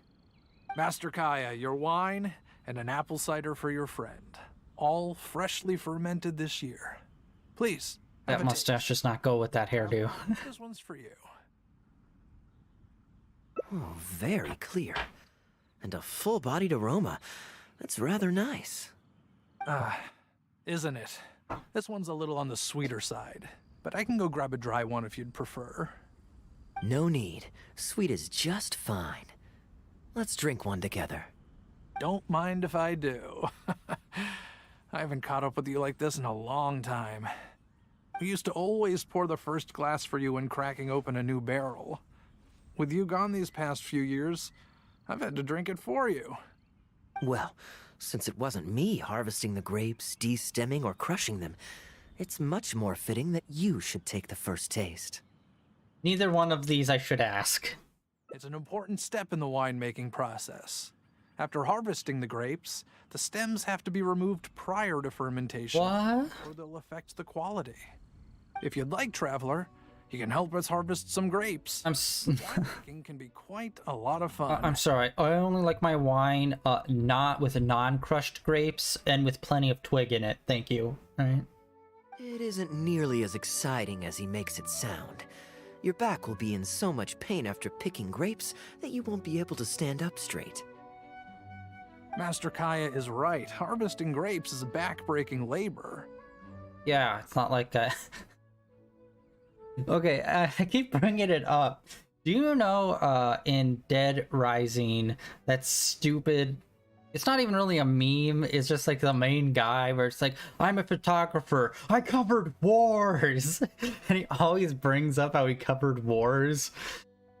Master Kaya, your wine and an apple cider for your friend. All freshly fermented this year. Please. That mustache does not go with that hairdo. This one's for you. Oh, very clear. And a full-bodied aroma. That's rather nice. Isn't it? This one's a little on the sweeter side, but I can go grab a dry one if you'd prefer. No need. Sweet is just fine. Let's drink one together. Don't mind if I do. I haven't caught up with you like this in a long time. We used to always pour the first glass for you when cracking open a new barrel. With you gone these past few years, I've had to drink it for you. Well, since it wasn't me harvesting the grapes, de-stemming, or crushing them, it's much more fitting that you should take the first taste. Neither one of these I should ask. It's an important step in the winemaking process. After harvesting the grapes, the stems have to be removed prior to fermentation. What? Or they'll affect the quality. If you'd like, Traveler, you can help us harvest some grapes. Winemaking can be quite a lot of fun. I'm sorry. I only like my wine not with non-crushed grapes and with plenty of twig in it. Thank you. All right. It isn't nearly as exciting as he makes it sound. Your back will be in so much pain after picking grapes that you won't be able to stand up straight. Master Kaya is right. Harvesting grapes is a back-breaking labor. Yeah, it's not like that. Okay, I keep bringing it up. Do you know in Dead Rising, that stupid... It's not even really a meme, it's just like the main guy where it's like, I'm a photographer, I covered wars! And he always brings up how he covered wars.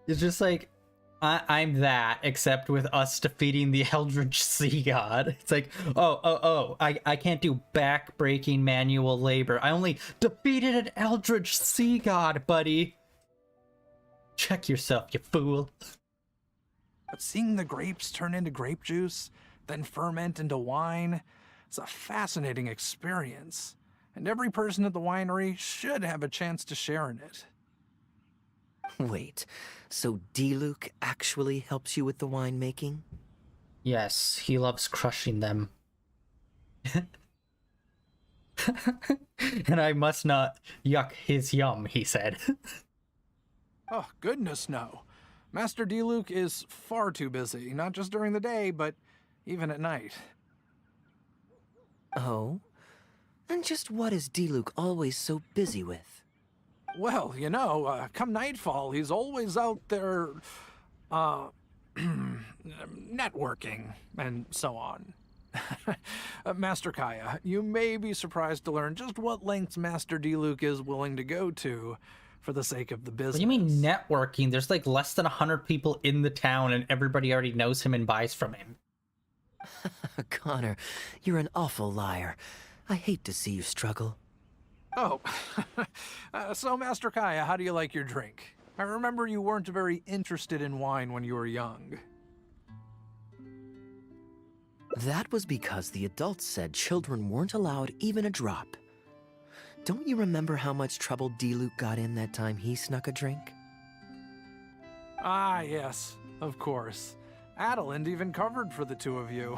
It's just like, I'm that, except with us defeating the Eldritch Sea God. It's like, I can't do back-breaking manual labor. I only defeated an Eldritch Sea God, buddy. Check yourself, you fool. But seeing the grapes turn into grape juice, then ferment into wine, it's a fascinating experience. And every person at the winery should have a chance to share in it. Wait, so Diluc actually helps you with the winemaking? Yes, he loves crushing them. And I must not yuck his yum, he said. Oh, goodness no. Master D-Luke is far too busy, not just during the day, but even at night. Oh? And just what is D-Luke always so busy with? Well, you know, come nightfall, he's always out there, networking and so on. Master Kaya, you may be surprised to learn just what lengths Master D-Luke is willing to go to for the sake of the business. What do you mean networking? There's like less than 100 people in the town and everybody already knows him and buys from him. Connor, you're an awful liar. I hate to see you struggle. Oh, so Master Kaya, how do you like your drink? I remember you weren't very interested in wine when you were young. That was because the adults said children weren't allowed even a drop. Don't you remember how much trouble D-Luke got in that time he snuck a drink? Ah, yes, of course. Adeline even covered for the two of you.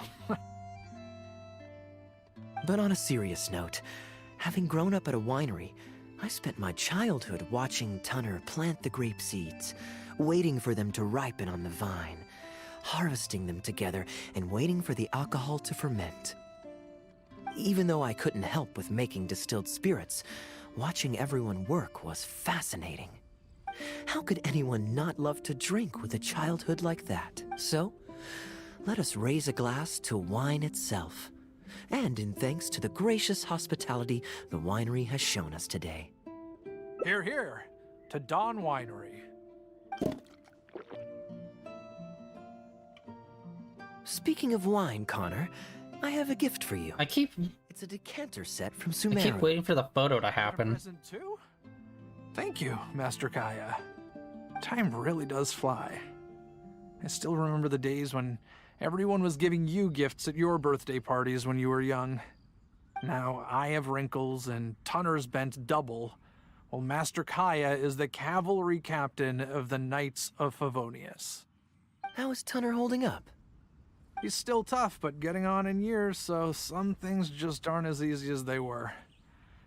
But on a serious note, having grown up at a winery, I spent my childhood watching Tunner plant the grape seeds, waiting for them to ripen on the vine, harvesting them together and waiting for the alcohol to ferment. Even though I couldn't help with making distilled spirits, watching everyone work was fascinating. How could anyone not love to drink with a childhood like that? So, let us raise a glass to wine itself, and in thanks to the gracious hospitality the winery has shown us today. Here, here, to Dawn Winery. Speaking of wine, Connor, I have a gift for you. It's a decanter set from Sumeru. I keep waiting for the photo to happen. Present too? Thank you, Master Kaya. Time really does fly. I still remember the days when everyone was giving you gifts at your birthday parties when you were young. Now I have wrinkles and Tunner's bent double, while Master Kaya is the cavalry captain of the Knights of Favonius. How is Tunner holding up? He's still tough, but getting on in years, so some things just aren't as easy as they were.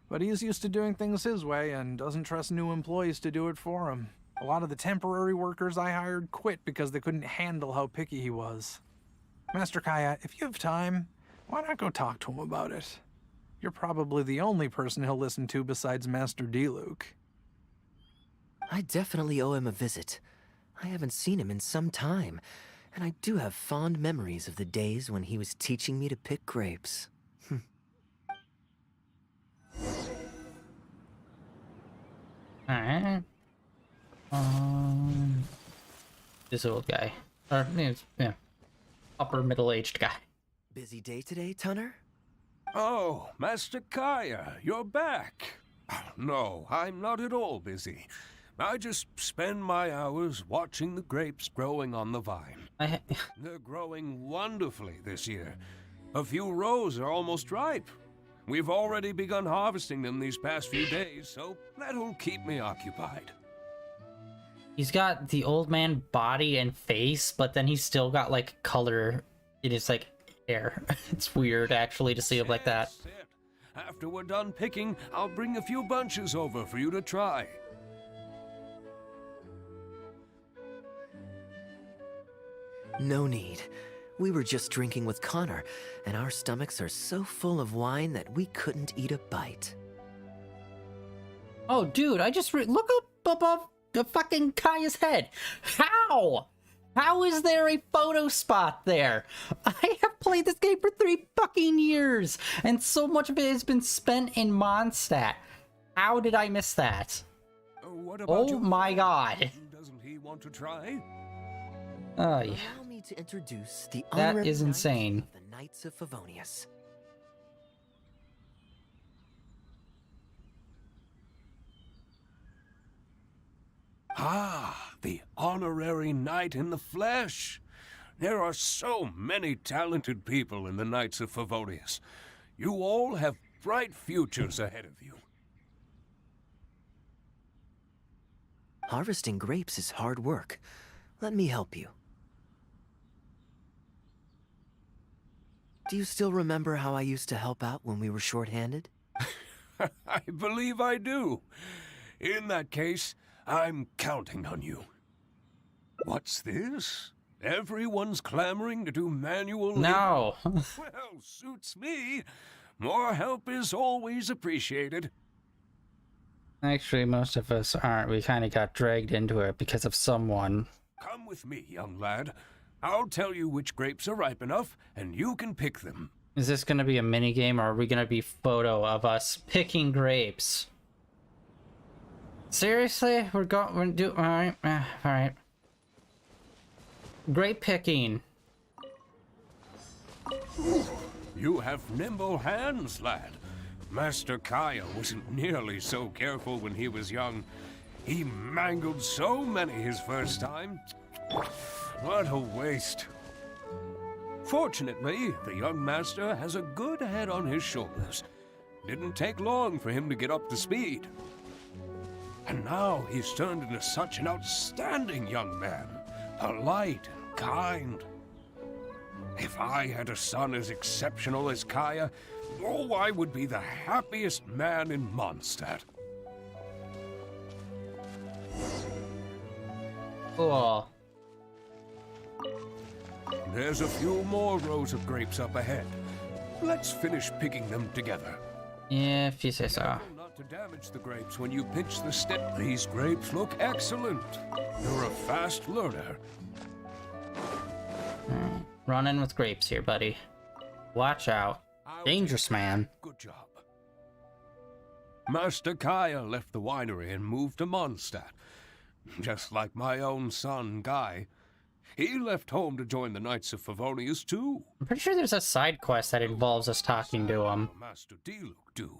But he's used to doing things his way and doesn't trust new employees to do it for him. A lot of the temporary workers I hired quit because they couldn't handle how picky he was. Master Kaya, if you have time, why not go talk to him about it? You're probably the only person he'll listen to besides Master D-Luke. I definitely owe him a visit. I haven't seen him in some time, and I do have fond memories of the days when he was teaching me to pick grapes. Alright. This old guy. Or, yeah. Upper middle-aged guy. Busy day today, Tunner? Oh, Master Kaya, you're back. No, I'm not at all busy. I just spend my hours watching the grapes growing on the vine. They're growing wonderfully this year. A few rows are almost ripe. We've already begun harvesting them these past few days, so that'll keep me occupied. He's got the old man body and face, but then he's still got, like, color in his, like, hair. It's weird, actually, to see him like that. After we're done picking, I'll bring a few bunches over for you to try. No need. We were just drinking with Connor, and our stomachs are so full of wine that we couldn't eat a bite. Oh, dude, I just look up above the fucking Kaya's head. How? How is there a photo spot there? I have played this game for 3 fucking years, and so much of it has been spent in Mondstadt. How did I miss that? What about Oh my god. Doesn't he want to try? Oh, yeah. Allow me to introduce the That honorary is insane. Knights of the Knights of Favonius. Ah, the honorary knight in the flesh. There are so many talented people in the Knights of Favonius. You all have bright futures ahead of you. Harvesting grapes is hard work. Let me help you. Do you still remember how I used to help out when we were short-handed? I believe I do. In that case, I'm counting on you. What's this? Everyone's clamoring to do manual labor. No. Well, suits me. More help is always appreciated. Actually, most of us aren't. We kind of got dragged into it because of someone. Come with me, young lad. I'll tell you which grapes are ripe enough, and you can pick them. Is this going to be a mini game, or are we going to be photo of us picking grapes? Seriously? We're alright, alright. Grape picking. You have nimble hands, lad. Master Kaya wasn't nearly so careful when he was young. He mangled so many his first time. What a waste. Fortunately, the young master has a good head on his shoulders. Didn't take long for him to get up to speed. And now he's turned into such an outstanding young man. Polite and kind. If I had a son as exceptional as Kaya, oh, I would be the happiest man in Mondstadt. Cool. There's a few more rows of grapes up ahead. Let's finish picking them together. If you say so. Careful not to damage the grapes when you pinch the stick. These grapes look excellent. You're a fast learner. Running with grapes here, buddy. Watch out. Dangerous, man. Good job. Master Kaya left the winery and moved to Mondstadt. Just like my own son, Guy. He left home to join the Knights of Favonius, too. I'm pretty sure there's a side quest that involves us talking to him. Master Diluc do.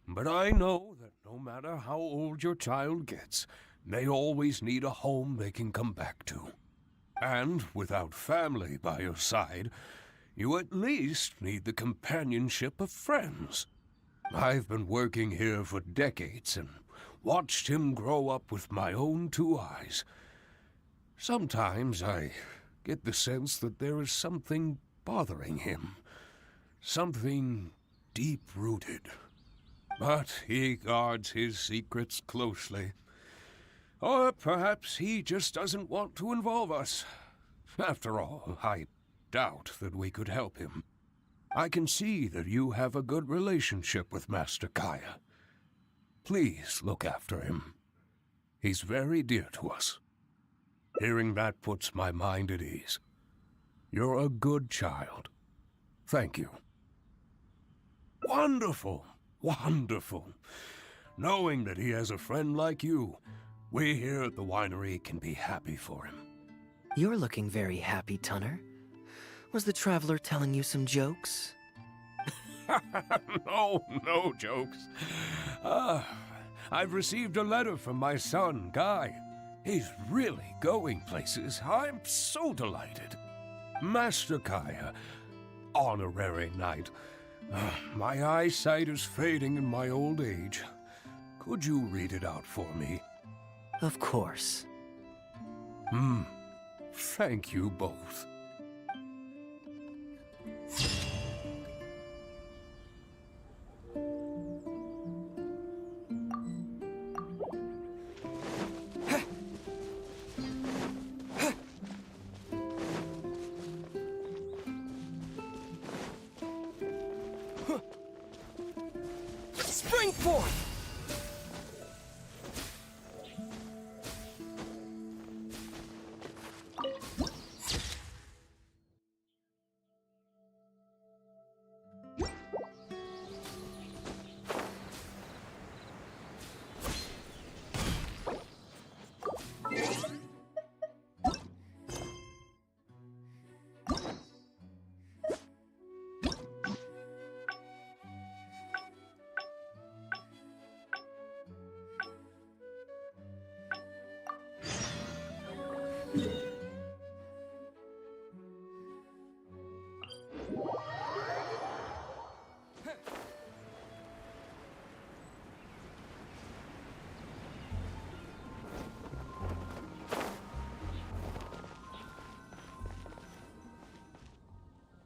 But I know that no matter how old your child gets, they always need a home they can come back to. And without family by your side, you at least need the companionship of friends. I've been working here for decades and watched him grow up with my own two eyes. Sometimes I get the sense that there is something bothering him. Something deep-rooted. But he guards his secrets closely. Or perhaps he just doesn't want to involve us. After all, I doubt that we could help him. I can see that you have a good relationship with Master Kaya. Please look after him. He's very dear to us. Hearing that puts my mind at ease. You're a good child. Thank you. Wonderful, wonderful. Knowing that he has a friend like you, we here at the winery can be happy for him. You're looking very happy, Tunner. Was the traveler telling you some jokes? No jokes. I've received a letter from my son, Guy. He's really going places. I'm so delighted. Master Kaya, honorary knight. My eyesight is fading in my old age. Could you read it out for me? Of course. Thank you both. Spring forth!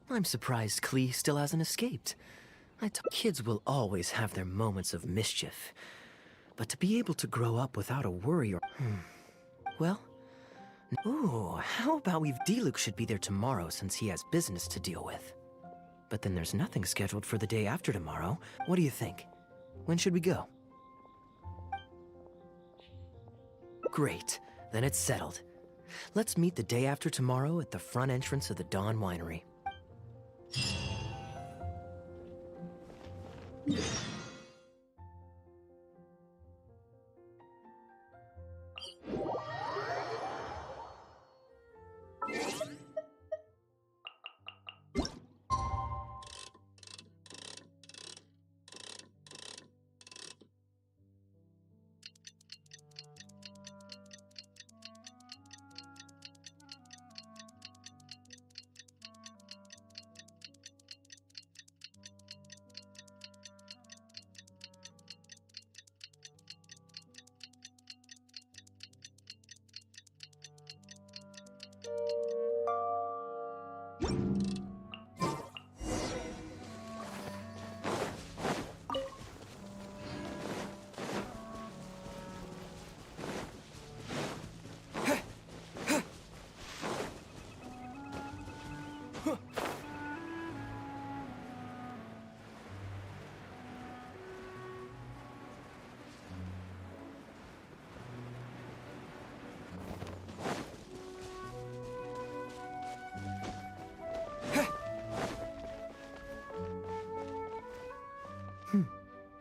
I'm surprised Klee still hasn't escaped. Kids will always have their moments of mischief. But to be able to grow up without a worry or... Well... Ooh, how about D-Luke should be there tomorrow since he has business to deal with. But then there's nothing scheduled for the day after tomorrow. What do you think? When should we go? Great. Then it's settled. Let's meet the day after tomorrow at the front entrance of the Dawn Winery.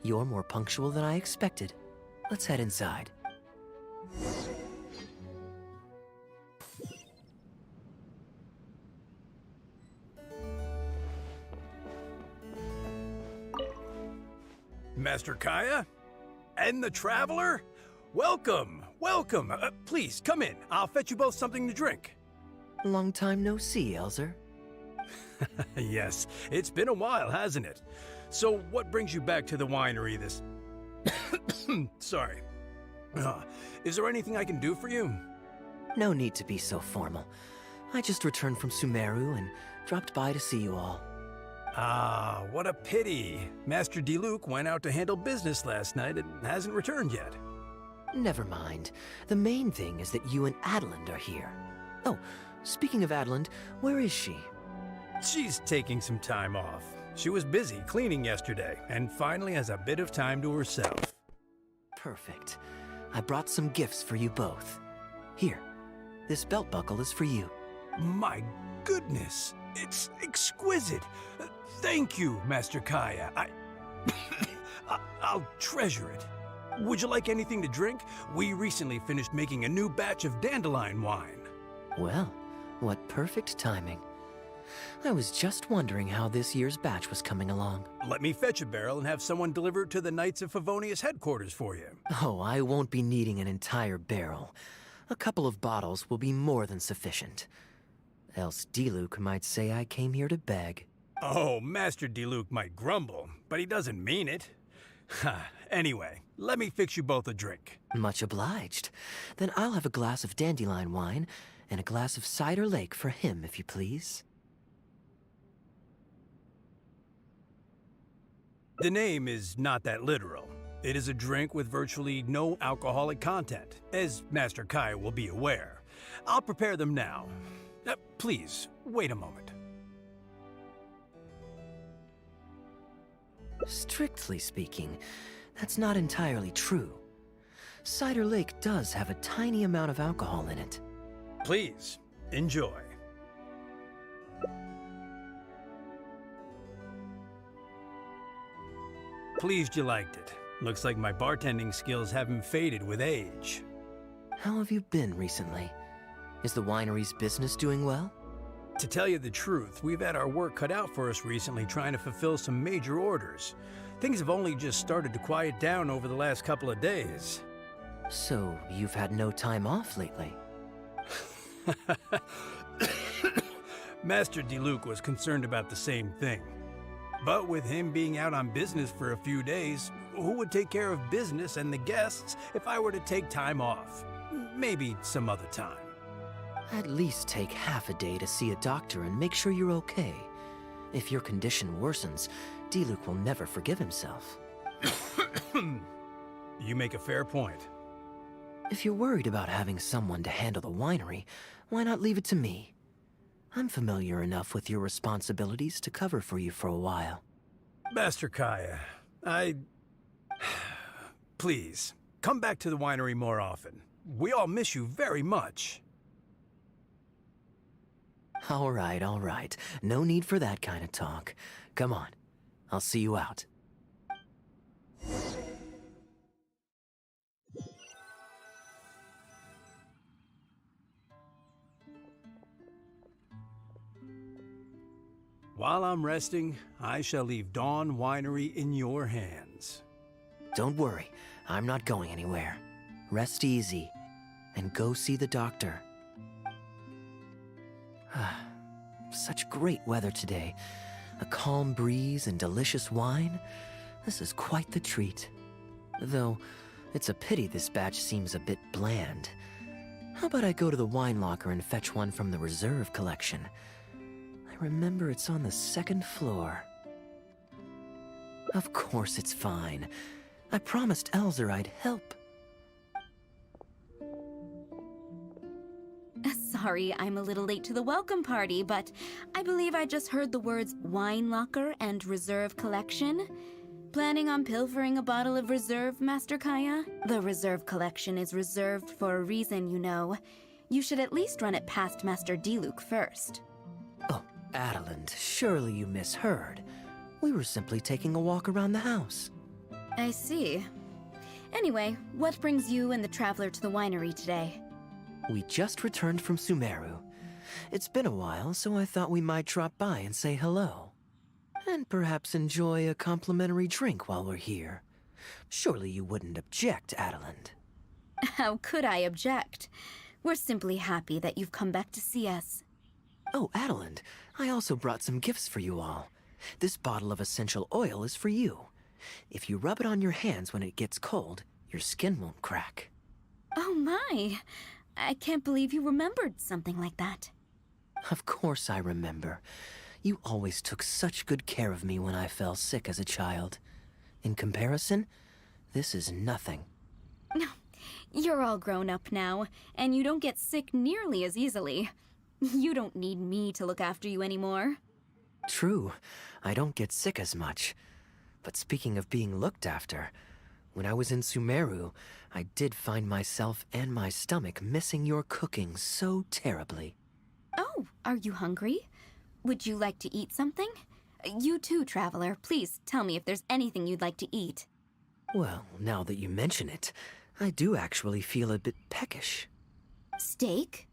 You're more punctual than I expected. Let's head inside. Master Kaya? And the Traveler? Welcome, welcome. Please, come in. I'll fetch you both something to drink. Long time no see, Elzer. Yes, it's been a while, hasn't it? So what brings you back to the winery this... Sorry. Is there anything I can do for you? No need to be so formal. I just returned from Sumeru and dropped by to see you all. Ah, what a pity. Master D-Luke went out to handle business last night and hasn't returned yet. Never mind. The main thing is that you and Adeland are here. Oh, speaking of Adeland, where is she? She's taking some time off. She was busy cleaning yesterday and finally has a bit of time to herself. Perfect. I brought some gifts for you both. Here, this belt buckle is for you. My goodness, it's exquisite. Thank you, Master Kaya. I'll treasure it. Would you like anything to drink? We recently finished making a new batch of dandelion wine. Well, what perfect timing. I was just wondering how this year's batch was coming along. Let me fetch a barrel and have someone deliver it to the Knights of Favonius headquarters for you. Oh, I won't be needing an entire barrel. A couple of bottles will be more than sufficient. Else D-Luke might say I came here to beg. Oh, Master D-Luke might grumble, but he doesn't mean it. Anyway, let me fix you both a drink. Much obliged. Then I'll have a glass of dandelion wine and a glass of cider lake for him, if you please. The name is not that literal. It is a drink with virtually no alcoholic content, as Master Kai will be aware. I'll prepare them now. Please, wait a moment. Strictly speaking, that's not entirely true. Cider Lake does have a tiny amount of alcohol in it. Please, enjoy. Pleased you liked it. Looks like my bartending skills haven't faded with age. How have you been recently? Is the winery's business doing well? To tell you the truth, we've had our work cut out for us recently trying to fulfill some major orders. Things have only just started to quiet down over the last couple of days. So, you've had no time off lately? Master D-Luke was concerned about the same thing. But with him being out on business for a few days, who would take care of business and the guests if I were to take time off? Maybe some other time. At least take half a day to see a doctor and make sure you're okay. If your condition worsens, Diluc will never forgive himself. You make a fair point. If you're worried about having someone to handle the winery, why not leave it to me? I'm familiar enough with your responsibilities to cover for you for a while. Master Kaya, Please, come back to the winery more often. We all miss you very much. All right. No need for that kind of talk. Come on. I'll see you out. While I'm resting, I shall leave Dawn Winery in your hands. Don't worry. I'm not going anywhere. Rest easy. And go see the doctor. Such great weather today. A calm breeze and delicious wine. This is quite the treat. Though, it's a pity this batch seems a bit bland. How about I go to the wine locker and fetch one from the reserve collection? I remember it's on the second floor. Of course it's fine. I promised Elzer I'd help. Sorry, I'm a little late to the welcome party, but I believe I just heard the words wine locker and reserve collection. Planning on pilfering a bottle of reserve, Master Kaya? The reserve collection is reserved for a reason, you know. You should at least run it past Master Diluc first. Oh, Adeland, surely you misheard. We were simply taking a walk around the house. I see. Anyway, what brings you and the traveler to the winery today? We just returned from Sumeru. It's been a while, so I thought we might drop by and say hello. And perhaps enjoy a complimentary drink while we're here. Surely you wouldn't object, Adeland. How could I object? We're simply happy that you've come back to see us. Oh, Adeland, I also brought some gifts for you all. This bottle of essential oil is for you. If you rub it on your hands when it gets cold, your skin won't crack. Oh my! I can't believe you remembered something like that. Of course I remember. You always took such good care of me when I fell sick as a child. In comparison, this is nothing. You're all grown up now, and you don't get sick nearly as easily. You don't need me to look after you anymore. True, I don't get sick as much. But speaking of being looked after, when I was in Sumeru, I did find myself and my stomach missing your cooking so terribly. Oh, are you hungry? Would you like to eat something? You too, traveler. Please tell me if there's anything you'd like to eat. Well, now that you mention it, I do actually feel a bit peckish. Steak?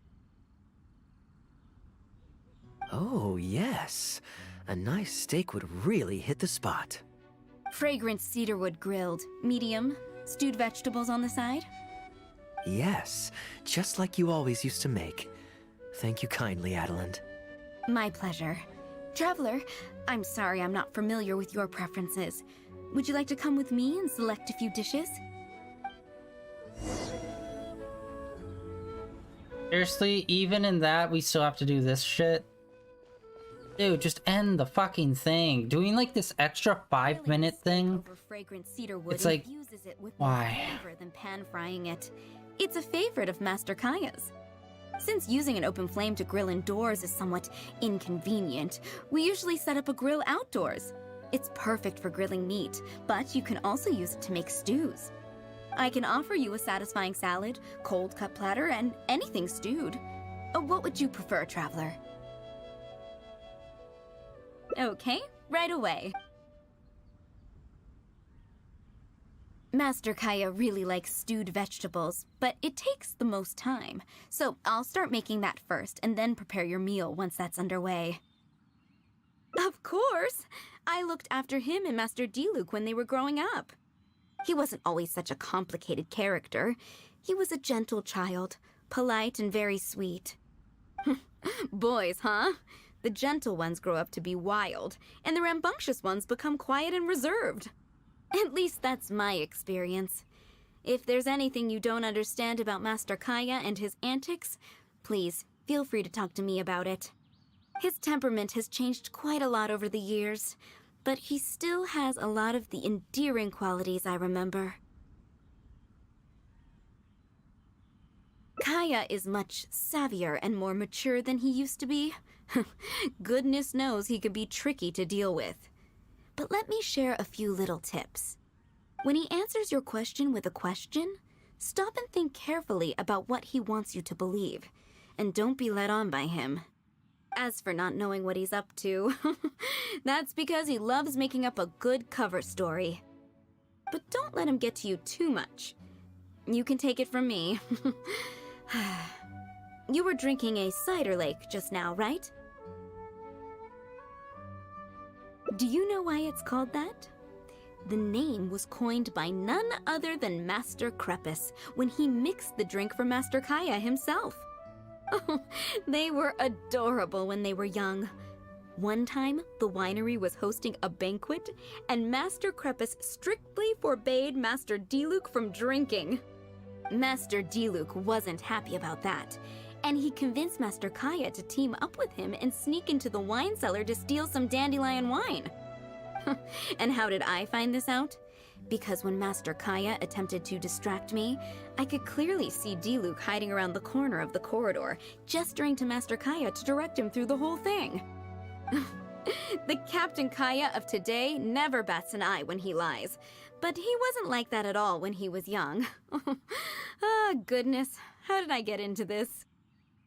Oh, yes. A nice steak would really hit the spot. Fragrant cedarwood grilled, medium, stewed vegetables on the side? Yes, just like you always used to make. Thank you kindly, Adeland. My pleasure. Traveler, I'm sorry I'm not familiar with your preferences. Would you like to come with me and select a few dishes? Seriously, even in that, we still have to do this shit? Dude, just end the fucking thing. Doing like this extra 5-minute thing? It's like, why? Than pan frying it. It's a favorite of Master Kaya's. Since using an open flame to grill indoors is somewhat inconvenient, we usually set up a grill outdoors. It's perfect for grilling meat, but you can also use it to make stews. I can offer you a satisfying salad, cold cut platter, and anything stewed. What would you prefer, traveler? Okay, right away. Master Kaya really likes stewed vegetables, but it takes the most time. So I'll start making that first and then prepare your meal once that's underway. Of course! I looked after him and Master Diluc when they were growing up. He wasn't always such a complicated character. He was a gentle child, polite and very sweet. Boys, huh? The gentle ones grow up to be wild, and the rambunctious ones become quiet and reserved. At least that's my experience. If there's anything you don't understand about Master Kaya and his antics, please feel free to talk to me about it. His temperament has changed quite a lot over the years, but he still has a lot of the endearing qualities I remember. Kaya is much savvier and more mature than he used to be. Goodness knows he could be tricky to deal with. But let me share a few little tips. When he answers your question with a question, stop and think carefully about what he wants you to believe, and don't be led on by him. As for not knowing what he's up to, that's because he loves making up a good cover story. But don't let him get to you too much. You can take it from me. You were drinking a cider lake just now, right? Do you know why it's called that? The name was coined by none other than Master Krepus when he mixed the drink for Master Kaya himself. They were adorable when they were young. One time, the winery was hosting a banquet, and Master Krepus strictly forbade Master Diluc from drinking. Master Diluc wasn't happy about that, and he convinced Master Kaya to team up with him and sneak into the wine cellar to steal some dandelion wine. And how did I find this out? Because when Master Kaya attempted to distract me, I could clearly see Diluc hiding around the corner of the corridor, gesturing to Master Kaya to direct him through the whole thing. The Captain Kaya of today never bats an eye when he lies, but he wasn't like that at all when he was young. Ah, goodness, how did I get into this?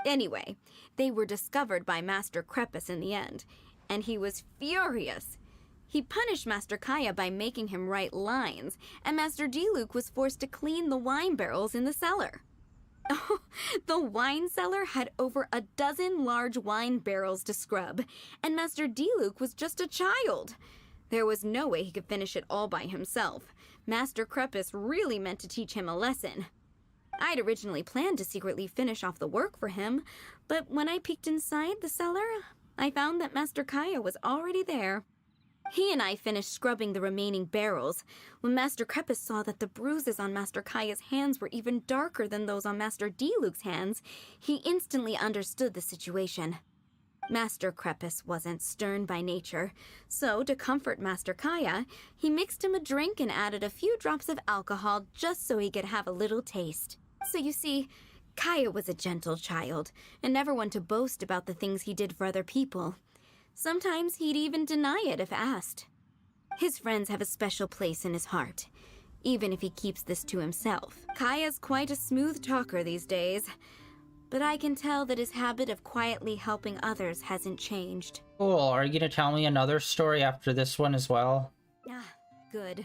Anyway, they were discovered by Master Krepus in the end, and he was furious. He punished Master Kaya by making him write lines, and Master Diluc was forced to clean the wine barrels in the cellar. The wine cellar had over a dozen large wine barrels to scrub, and Master Diluc was just a child. There was no way he could finish it all by himself. Master Krepus really meant to teach him a lesson. I'd originally planned to secretly finish off the work for him, but when I peeked inside the cellar, I found that Master Kaya was already there. He and I finished scrubbing the remaining barrels. When Master Krepus saw that the bruises on Master Kaya's hands were even darker than those on Master Diluc's hands, he instantly understood the situation. Master Krepus wasn't stern by nature, so to comfort Master Kaya, he mixed him a drink and added a few drops of alcohol just so he could have a little taste. So you see, Kaya was a gentle child, and never one to boast about the things he did for other people. Sometimes he'd even deny it if asked. His friends have a special place in his heart, even if he keeps this to himself. Kaya's quite a smooth talker these days, but I can tell that his habit of quietly helping others hasn't changed. Cool. Are you gonna tell me another story after this one as well? Ah, good.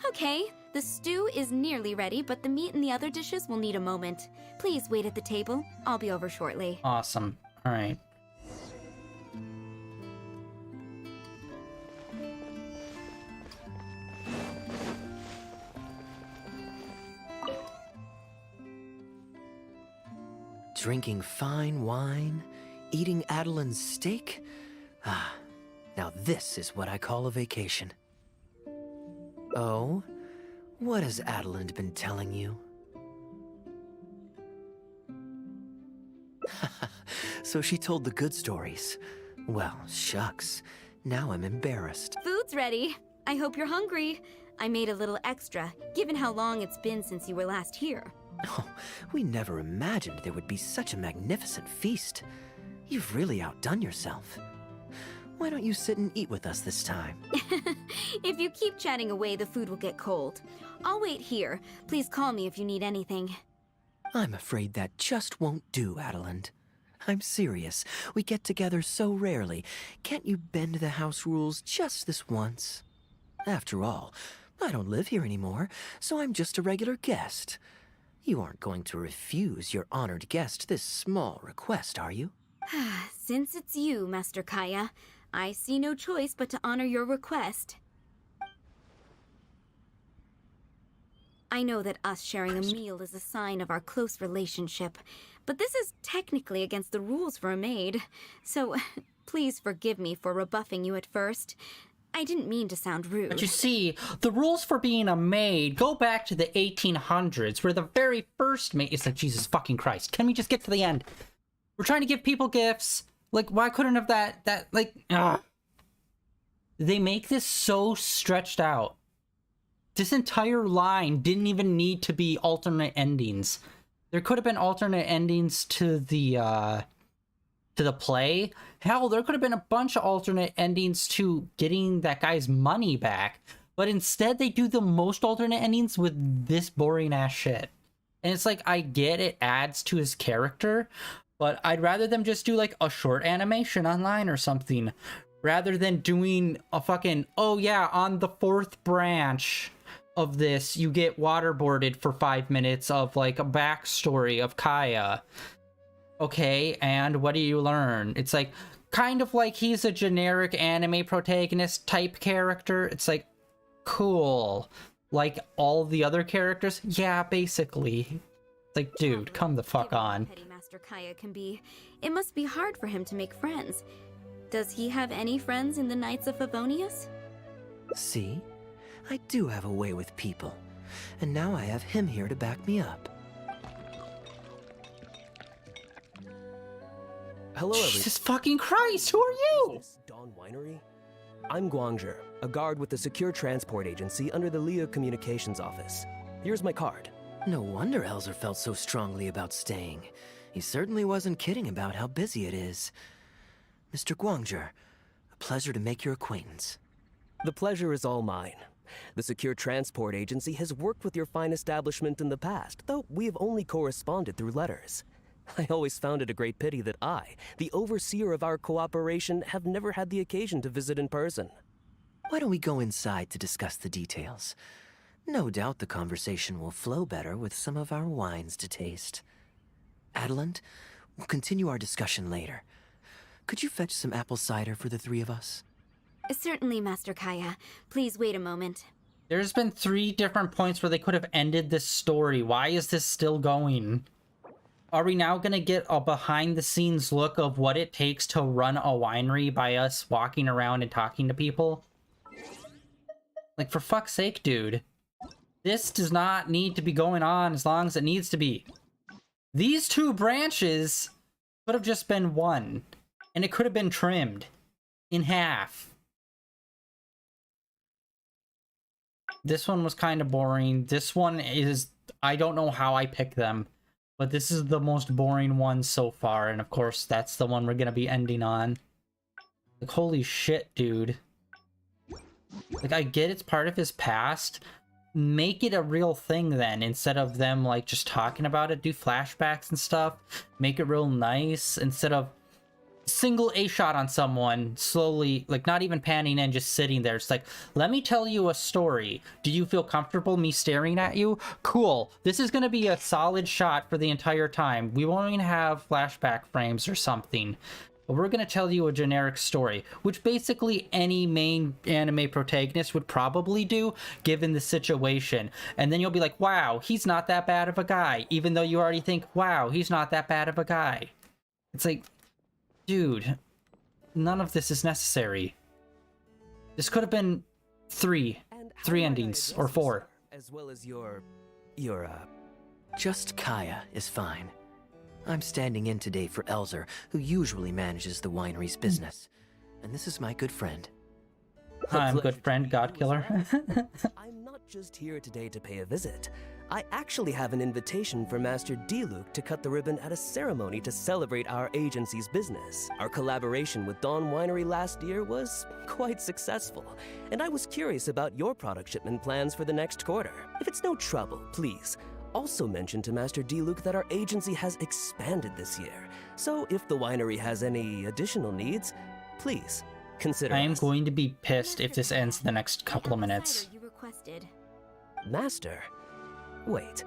Okay, the stew is nearly ready, but the meat and the other dishes will need a moment. Please wait at the table. I'll be over shortly. Awesome. All right. Drinking fine wine, eating Adeline's steak? Ah, now this is what I call a vacation. Oh? What has Adeline been telling you? So she told the good stories. Well, shucks. Now I'm embarrassed. Food's ready. I hope you're hungry. I made a little extra, given how long it's been since you were last here. Oh, we never imagined there would be such a magnificent feast. You've really outdone yourself. Why don't you sit and eat with us this time? If you keep chatting away, the food will get cold. I'll wait here. Please call me if you need anything. I'm afraid that just won't do, Adeline. I'm serious. We get together so rarely. Can't you bend the house rules just this once? After all, I don't live here anymore, so I'm just a regular guest. You aren't going to refuse your honored guest this small request, are you? Since it's you, Master Kaya, I see no choice but to honor your request. I know that us sharing a meal is a sign of our close relationship, but this is technically against the rules for a maid, so please forgive me for rebuffing you at first. I didn't mean to sound rude. But you see, the rules for being a maid go back to the 1800s, where the very first maid is like, Jesus fucking Christ, can we just get to the end? We're trying to give people gifts. Like, why couldn't have that like, They make this so stretched out. This entire line didn't even need to be alternate endings. There could have been alternate endings to the play. Hell, there could have been a bunch of alternate endings to getting that guy's money back. But instead, they do the most alternate endings with this boring ass shit. And it's like, I get it adds to his character, but I'd rather them just do like a short animation online or something, rather than doing a fucking, oh yeah, on the 4th branch of this, you get waterboarded for 5 minutes of like a backstory of Kaya. Okay, and what do you learn? It's like, kind of like he's a generic anime protagonist type character. It's like, cool. Like all the other characters? Yeah, basically. It's like, dude, come the fuck on. Petty Master Kaya can be, it must be hard for him to make friends. Does he have any friends in the Knights of Favonius? See? I do have a way with people. And now I have him here to back me up. Hello, everyone. Jesus fucking Christ, who are you? Dawn Winery? I'm Guangzhe, a guard with the Secure Transport Agency under the Leo Communications Office. Here's my card. No wonder Elzer felt so strongly about staying. He certainly wasn't kidding about how busy it is. Mr. Guangzhe, a pleasure to make your acquaintance. The pleasure is all mine. The Secure Transport Agency has worked with your fine establishment in the past, though we have only corresponded through letters. I always found it a great pity that I, the overseer of our cooperation, have never had the occasion to visit in person. Why don't we go inside to discuss the details? No doubt the conversation will flow better with some of our wines to taste. Adelant, we'll continue our discussion later. Could you fetch some apple cider for the 3 of us? Certainly, Master Kaya. Please wait a moment. There's been 3 different points where they could have ended this story. Why is this still going? Are we now gonna get a behind-the-scenes look of what it takes to run a winery by us walking around and talking to people? Like, for fuck's sake, dude. This does not need to be going on as long as it needs to be. These 2 branches could have just been 1, and it could have been trimmed in half. This one was kind of boring. This one is... I don't know how I picked them. But this is the most boring one so far, and of course, that's the one we're gonna be ending on. Like, holy shit, dude. Like, I get it's part of his past. Make it a real thing then, instead of them, like, just talking about it. Do flashbacks and stuff. Make it real nice, instead of single A-shot on someone, slowly, like, not even panning in, just sitting there. It's like, let me tell you a story. Do you feel comfortable me staring at you? Cool. This is gonna be a solid shot for the entire time. We won't even have flashback frames or something. But we're gonna tell you a generic story, which basically any main anime protagonist would probably do, given the situation. And then you'll be like, wow, he's not that bad of a guy, even though you already think, wow, he's not that bad of a guy. It's like, dude, none of this is necessary. This could have been 3 endings, or 4. As well as your, Just Kaya is fine. I'm standing in today for Elzer, who usually manages the winery's business. And this is my good friend. Hi, I'm good friend, Godkiller. I'm not just here today to pay a visit. I actually have an invitation for Master D-Luke to cut the ribbon at a ceremony to celebrate our agency's business. Our collaboration with Dawn Winery last year was quite successful, and I was curious about your product shipment plans for the next quarter. If it's no trouble, please, also mention to Master D-Luke that our agency has expanded this year. So if the winery has any additional needs, please consider I am us. going to be pissed if this ends in the next couple of minutes. You requested. Master? Wait.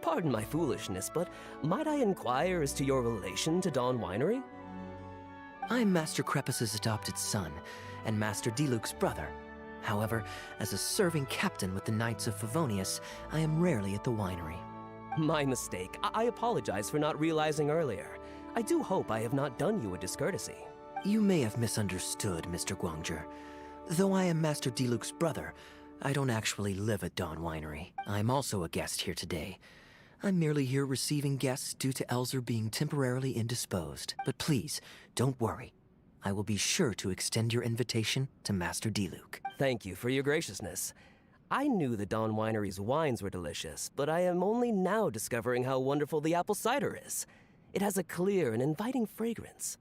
Pardon my foolishness, but might I inquire as to your relation to Dawn Winery? I'm Master Krepus's adopted son, and Master D-Luke's brother. However, as a serving captain with the Knights of Favonius, I am rarely at the winery. My mistake. I apologize for not realizing earlier. I do hope I have not done you a discourtesy. You may have misunderstood, Mr. Guangzhe. Though I am Master D-Luke's brother, I don't actually live at Dawn Winery. I'm also a guest here today. I'm merely here receiving guests due to Elzer being temporarily indisposed. But please, don't worry. I will be sure to extend your invitation to Master Diluc. Thank you for your graciousness. I knew the Dawn Winery's wines were delicious, but I am only now discovering how wonderful the apple cider is. It has a clear and inviting fragrance.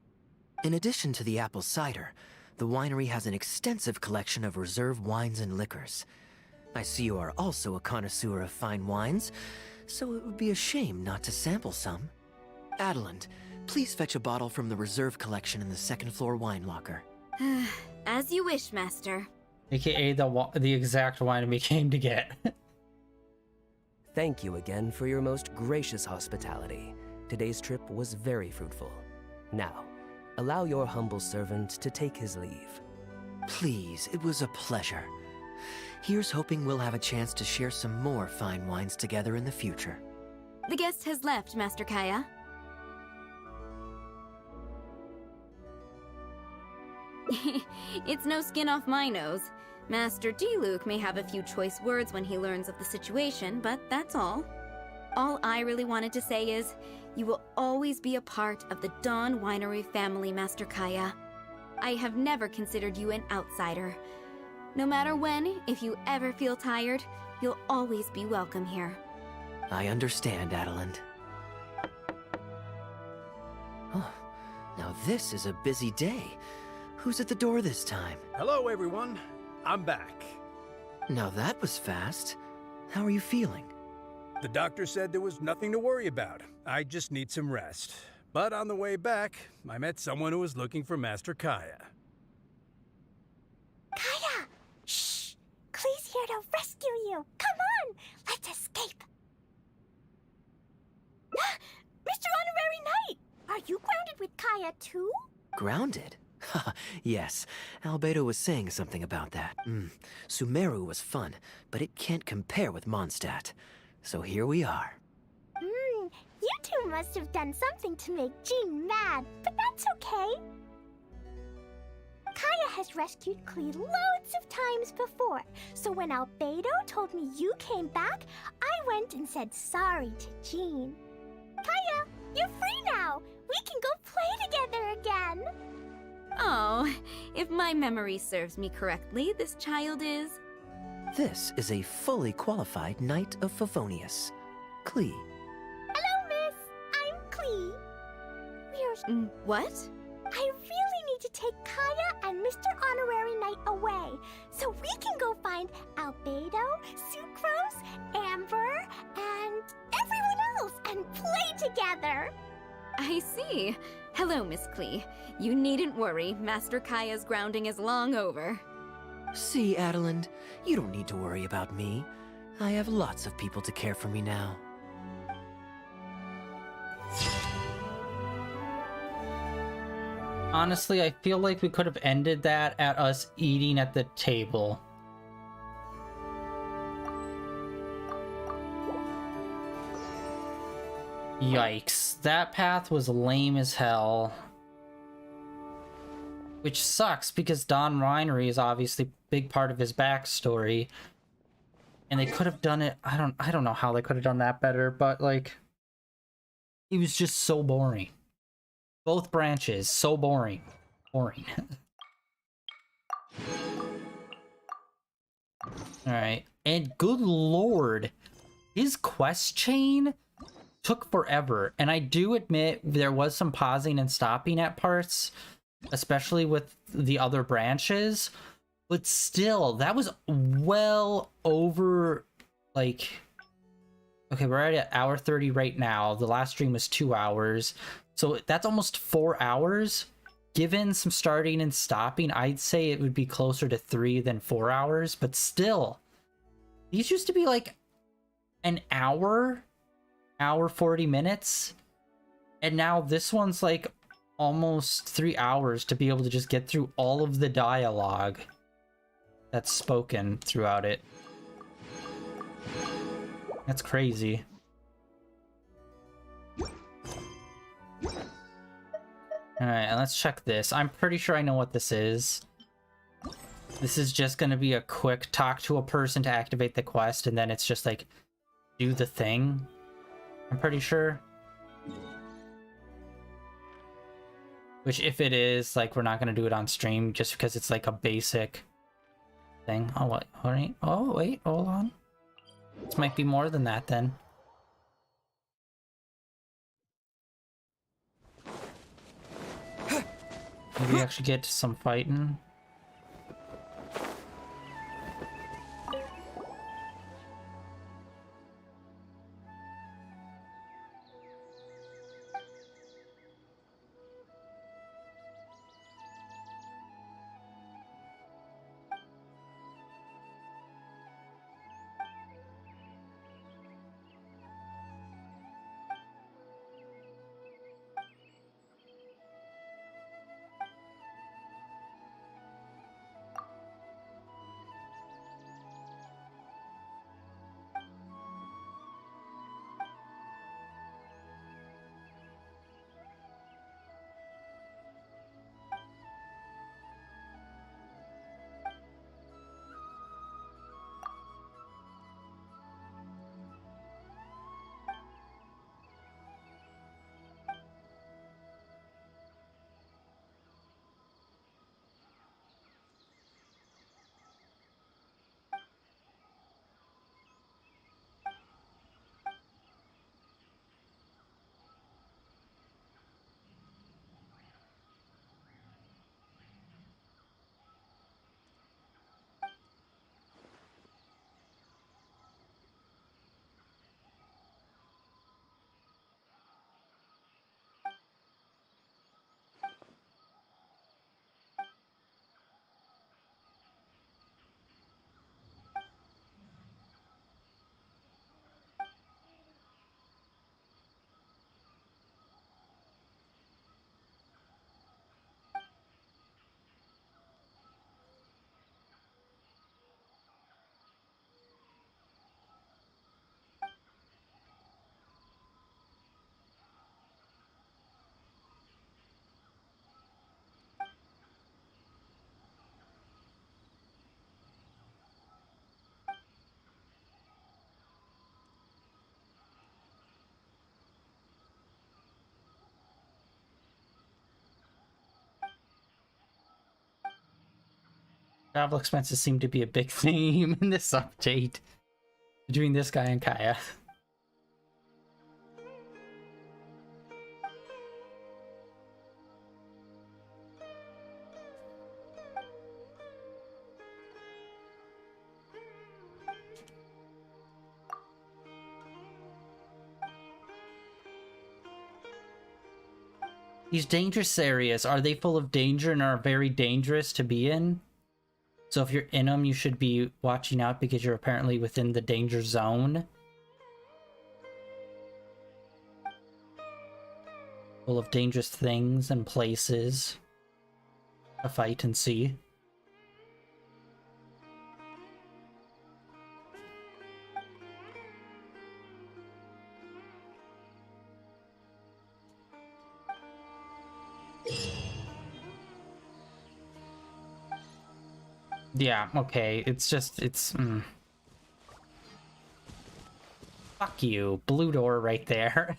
In addition to the apple cider, the winery has an extensive collection of reserve wines and liquors. I see you are also a connoisseur of fine wines, so it would be a shame not to sample some. Adeland, please fetch a bottle from the reserve collection in the second floor wine locker. As you wish, Master. AKA the exact wine we came to get. Thank you again for your most gracious hospitality. Today's trip was very fruitful. Now, allow your humble servant to take his leave. Please, it was a pleasure. Here's hoping we'll have a chance to share some more fine wines together in the future. The guest has left, Master Kaya. It's no skin off my nose. Master Diluc may have a few choice words when he learns of the situation, but that's all. All I really wanted to say is, you will always be a part of the Dawn Winery family, Master Kaya. I have never considered you an outsider. No matter when, if you ever feel tired, you'll always be welcome here. I understand, Adeland. Oh, now this is a busy day. Who's at the door this time? Hello, everyone. I'm back. Now that was fast. How are you feeling? The doctor said there was nothing to worry about. I just need some rest. But on the way back, I met someone who was looking for Master Kaya. Kaya! Shh! Klee's here to rescue you. Come on! Let's escape. Mr. Honorary Knight! Are you grounded with Kaya too? Grounded? Yes, Albedo was saying something about that. Sumeru was fun, but it can't compare with Mondstadt. So here we are. You two must have done something to make Jean mad, but that's okay. Kaya has rescued Klee loads of times before, so when Albedo told me you came back, I went and said sorry to Jean. Kaya, you're free now! We can go play together again! Oh, if my memory serves me correctly, this child is... This is a fully qualified Knight of Favonius, Klee. Hello, miss. I'm Klee. What? I really need to take Kaya and Mr. Honorary Knight away, so we can go find Albedo, Sucrose, Amber, and everyone else and play together. I see. Hello, Miss Klee. You needn't worry. Master Kaya's grounding is long over. See, Adeland, you don't need to worry about me. I have lots of people to care for me now. Honestly, I feel like we could have ended that at us eating at the table. Yikes. That path was lame as hell. Which sucks because Dawn Winery is obviously a big part of his backstory. And they could have done it, I don't know how they could have done that better, but like it was just so boring. Both branches, so boring. Boring. Alright. And good lord, his quest chain took forever. And I do admit there was some pausing and stopping at parts, especially with the other branches. But still, that was well over, like... Okay, we're at hour 30 right now. The last stream was 2 hours. So that's almost 4 hours. Given some starting and stopping, I'd say it would be closer to 3 than 4 hours. But still, these used to be like an hour 40 minutes. And now this one's like almost 3 hours to be able to just get through all of the dialogue that's spoken throughout it. That's crazy. Alright, let's check this. I'm pretty sure I know what this is. This is just gonna be a quick talk to a person to activate the quest, and then it's just like, do the thing. I'm pretty sure. Which, if it is, like, we're not gonna do it on stream just because it's like a basic thing. Oh, what? All right. Oh, wait, hold on. This might be more than that then. Maybe we actually get to some fighting. Travel expenses seem to be a big theme in this update between this guy and Kaya. These dangerous areas, are they full of danger and are very dangerous to be in? So if you're in them, you should be watching out because you're apparently within the danger zone. Full of dangerous things and places to fight and see. Yeah, okay, it's just, it's... Fuck you, blue door right there.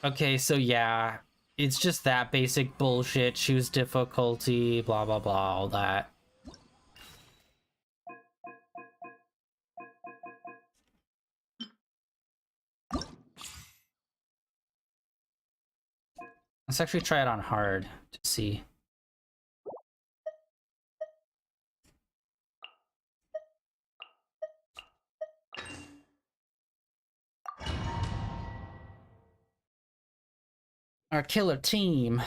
Okay, so yeah, it's just that basic bullshit, choose difficulty, blah blah blah, all that. Let's actually try it on hard to see. Our killer team.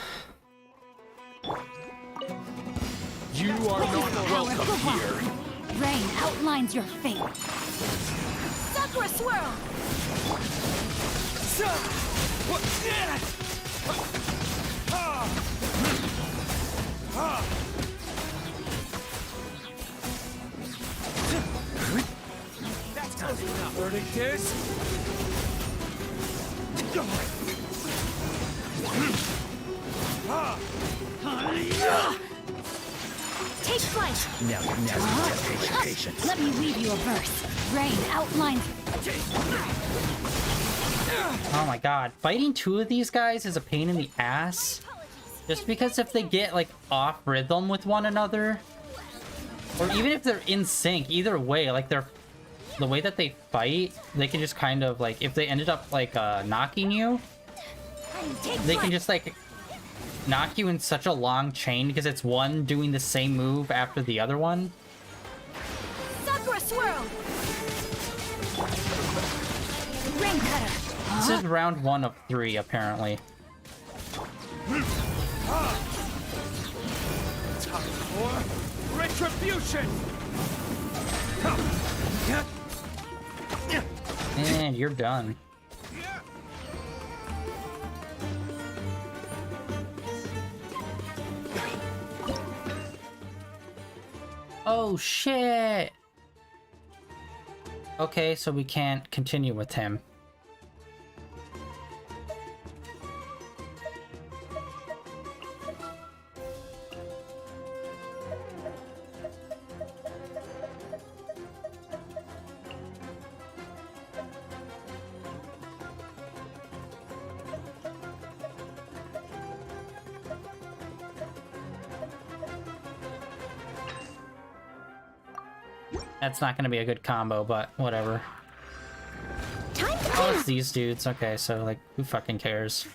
You are not welcome here. Rain outlines your fate. Sakura swirl. That's not enough. Verdict is... Take flight. Now, patient. Let me weave you a verse. Rain outlines. Oh my god. Fighting two of these guys is a pain in the ass. Just because if they get, like, off rhythm with one another, or even if they're in sync, either way, like, the way that they fight, they can just kind of, like, if they ended up, like, knocking you, they can just, like, knock you in such a long chain because it's one doing the same move after the other one. Sakura swirl. Rain cutter. This is round 1 of 3, apparently. Time for retribution. And you're done. Oh shit! Okay, so we can't continue with him. That's not gonna be a good combo, but whatever. Oh, it's these dudes. Okay, so, like, who fucking cares?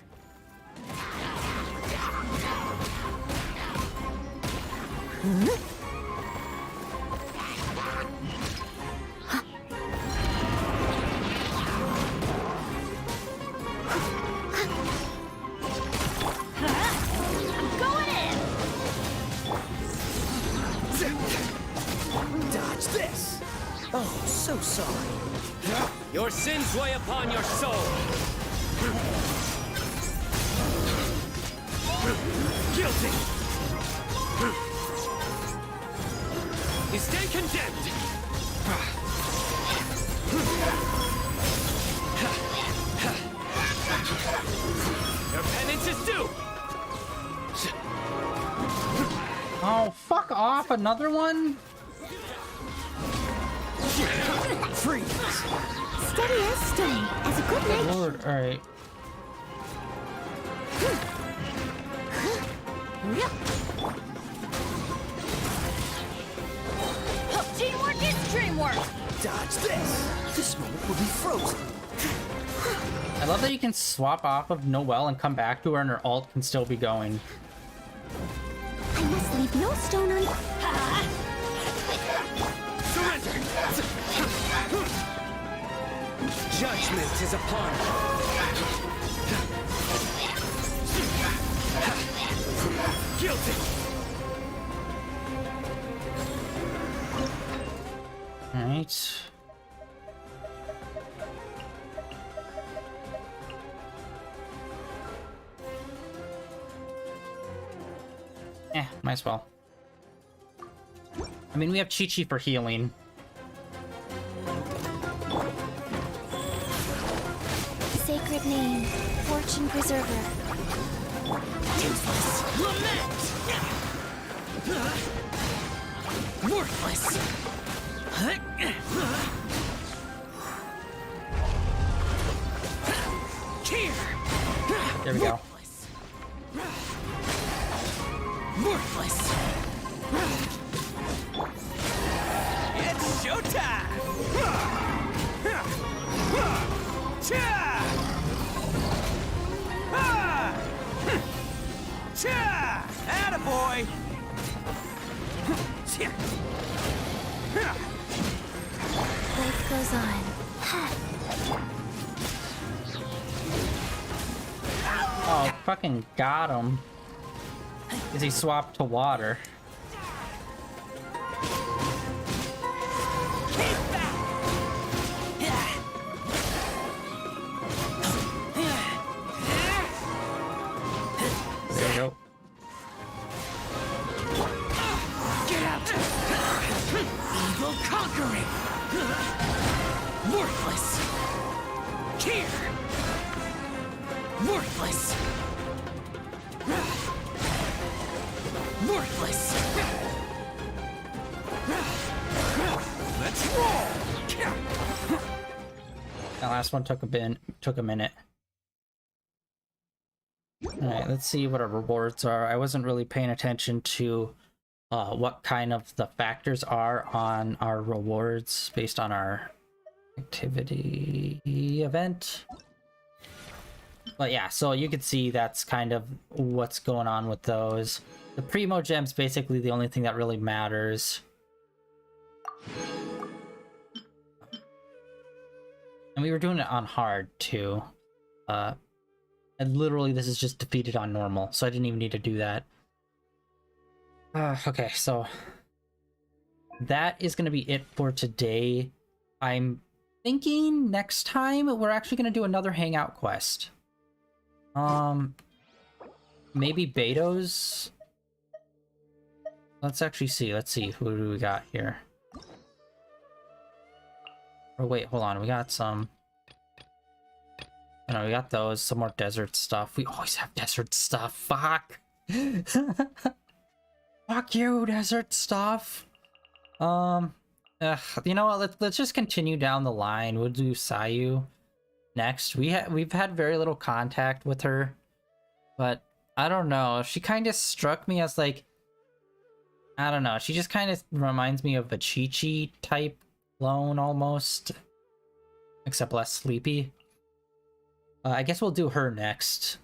Dodge this! Oh, so sorry. Your sins weigh upon your soul. Guilty. You stand condemned. Your penance is due. Oh, fuck off! Another one? Freeze. Steady as stone, as a good knight. Lord, alright. Teamwork is dreamwork. Dodge this. This moment will be frozen. I love that you can swap off of Noelle and come back to her and her ult can still be going. I must leave no stone unturned. Surrender. Judgment is upon you. Guilty. Alright. Might as well. I mean, we have Chi-Chi for healing. Sacred name, fortune preserver. Useless. Lament. Worthless. Here. There we go. Worthless. It's showtime. Attaboy! Life goes on. Oh, fucking got him. Because he swapped to water. There you go. Get out! Evil conquering! Worthless! Here! Worthless! Worthless! Let's roll! That last one took a minute. Alright, let's see what our rewards are. I wasn't really paying attention to what kind of the factors are on our rewards based on our activity event. But yeah, so you can see that's kind of what's going on with those. The Primo Gem's basically the only thing that really matters. And we were doing it on hard too. And literally this is just defeated on normal, so I didn't even need to do that. Okay, so that is going to be it for today. I'm thinking next time we're actually going to do another hangout quest. Maybe Beto's. Let's actually see. Let's see. Who do we got here? Oh wait, hold on. We got some. You know, we got those. Some more desert stuff. We always have desert stuff. Fuck. Fuck you, desert stuff. You know what? Let's just continue down the line. We'll do Sayu next. We've had very little contact with her, but I don't know. She kind of struck me as like, I don't know. She just kind of reminds me of a Chi-Chi type clone almost, except less sleepy. I guess we'll do her next.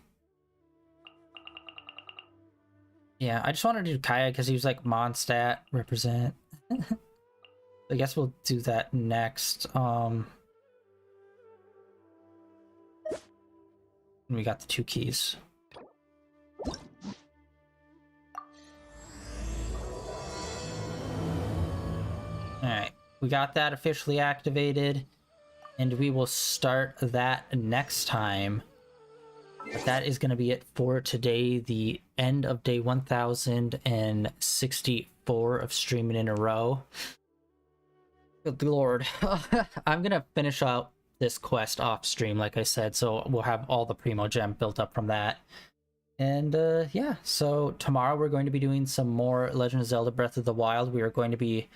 Yeah, I just wanted to do Kaya because he was like Mondstadt represent. I guess we'll do that next. We got the 2 keys. Alright, we got that officially activated, and we will start that next time. But that is going to be it for today, the end of day 1064 of streaming in a row. Good lord. I'm going to finish out this quest off stream, like I said, so we'll have all the Primo Gem built up from that. And yeah, so tomorrow we're going to be doing some more Legend of Zelda Breath of the Wild. We are going to be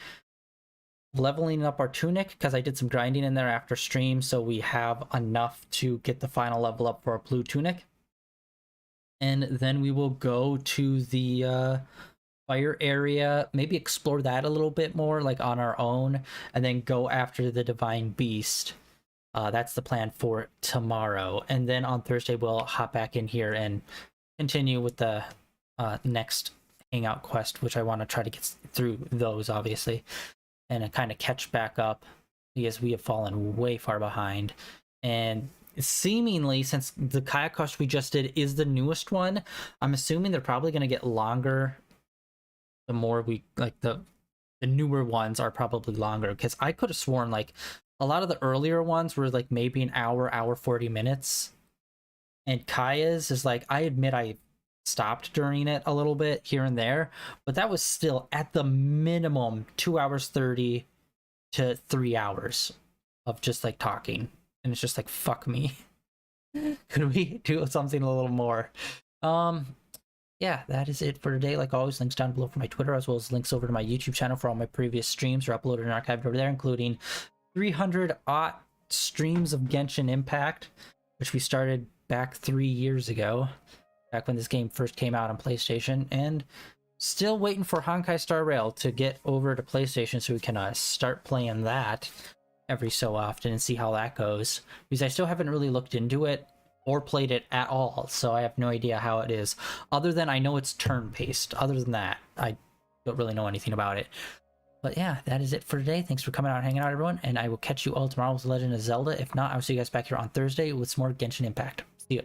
leveling up our tunic because I did some grinding in there after stream, so we have enough to get the final level up for our blue tunic. And then we will go to the fire area, maybe explore that a little bit more like on our own, and then go after the divine beast. That's the plan for tomorrow. And then on Thursday we'll hop back in here and continue with the next hangout quest, which I want to try to get through those obviously, and kind of catch back up because we have fallen way far behind. And seemingly, since the Kaya quest we just did is the newest one, I'm assuming they're probably going to get longer the more we like the newer ones are probably longer, because I could have sworn like a lot of the earlier ones were like maybe an hour 40 minutes, and Kaya's is like, I admit I stopped during it a little bit here and there, but that was still at the minimum 2 hours 30 to 3 hours of just like talking, and it's just like, fuck me. Could we do something a little more? Yeah, that is it for today. Like always, links down below for my Twitter, as well as links over to my YouTube channel for all my previous streams are uploaded and archived over there, including 300 streams of Genshin Impact, which we started back 3 years ago, back when this game first came out on PlayStation, and still waiting for Honkai Star Rail to get over to PlayStation so we can start playing that every so often and see how that goes, because I still haven't really looked into it or played it at all, so I have no idea how it is, other than I know it's turn-based. Other than that, I don't really know anything about it. But yeah, that is it for today. Thanks for coming out and hanging out, everyone, and I will catch you all tomorrow with Legend of Zelda. If not, I will see you guys back here on Thursday with some more Genshin Impact. See ya.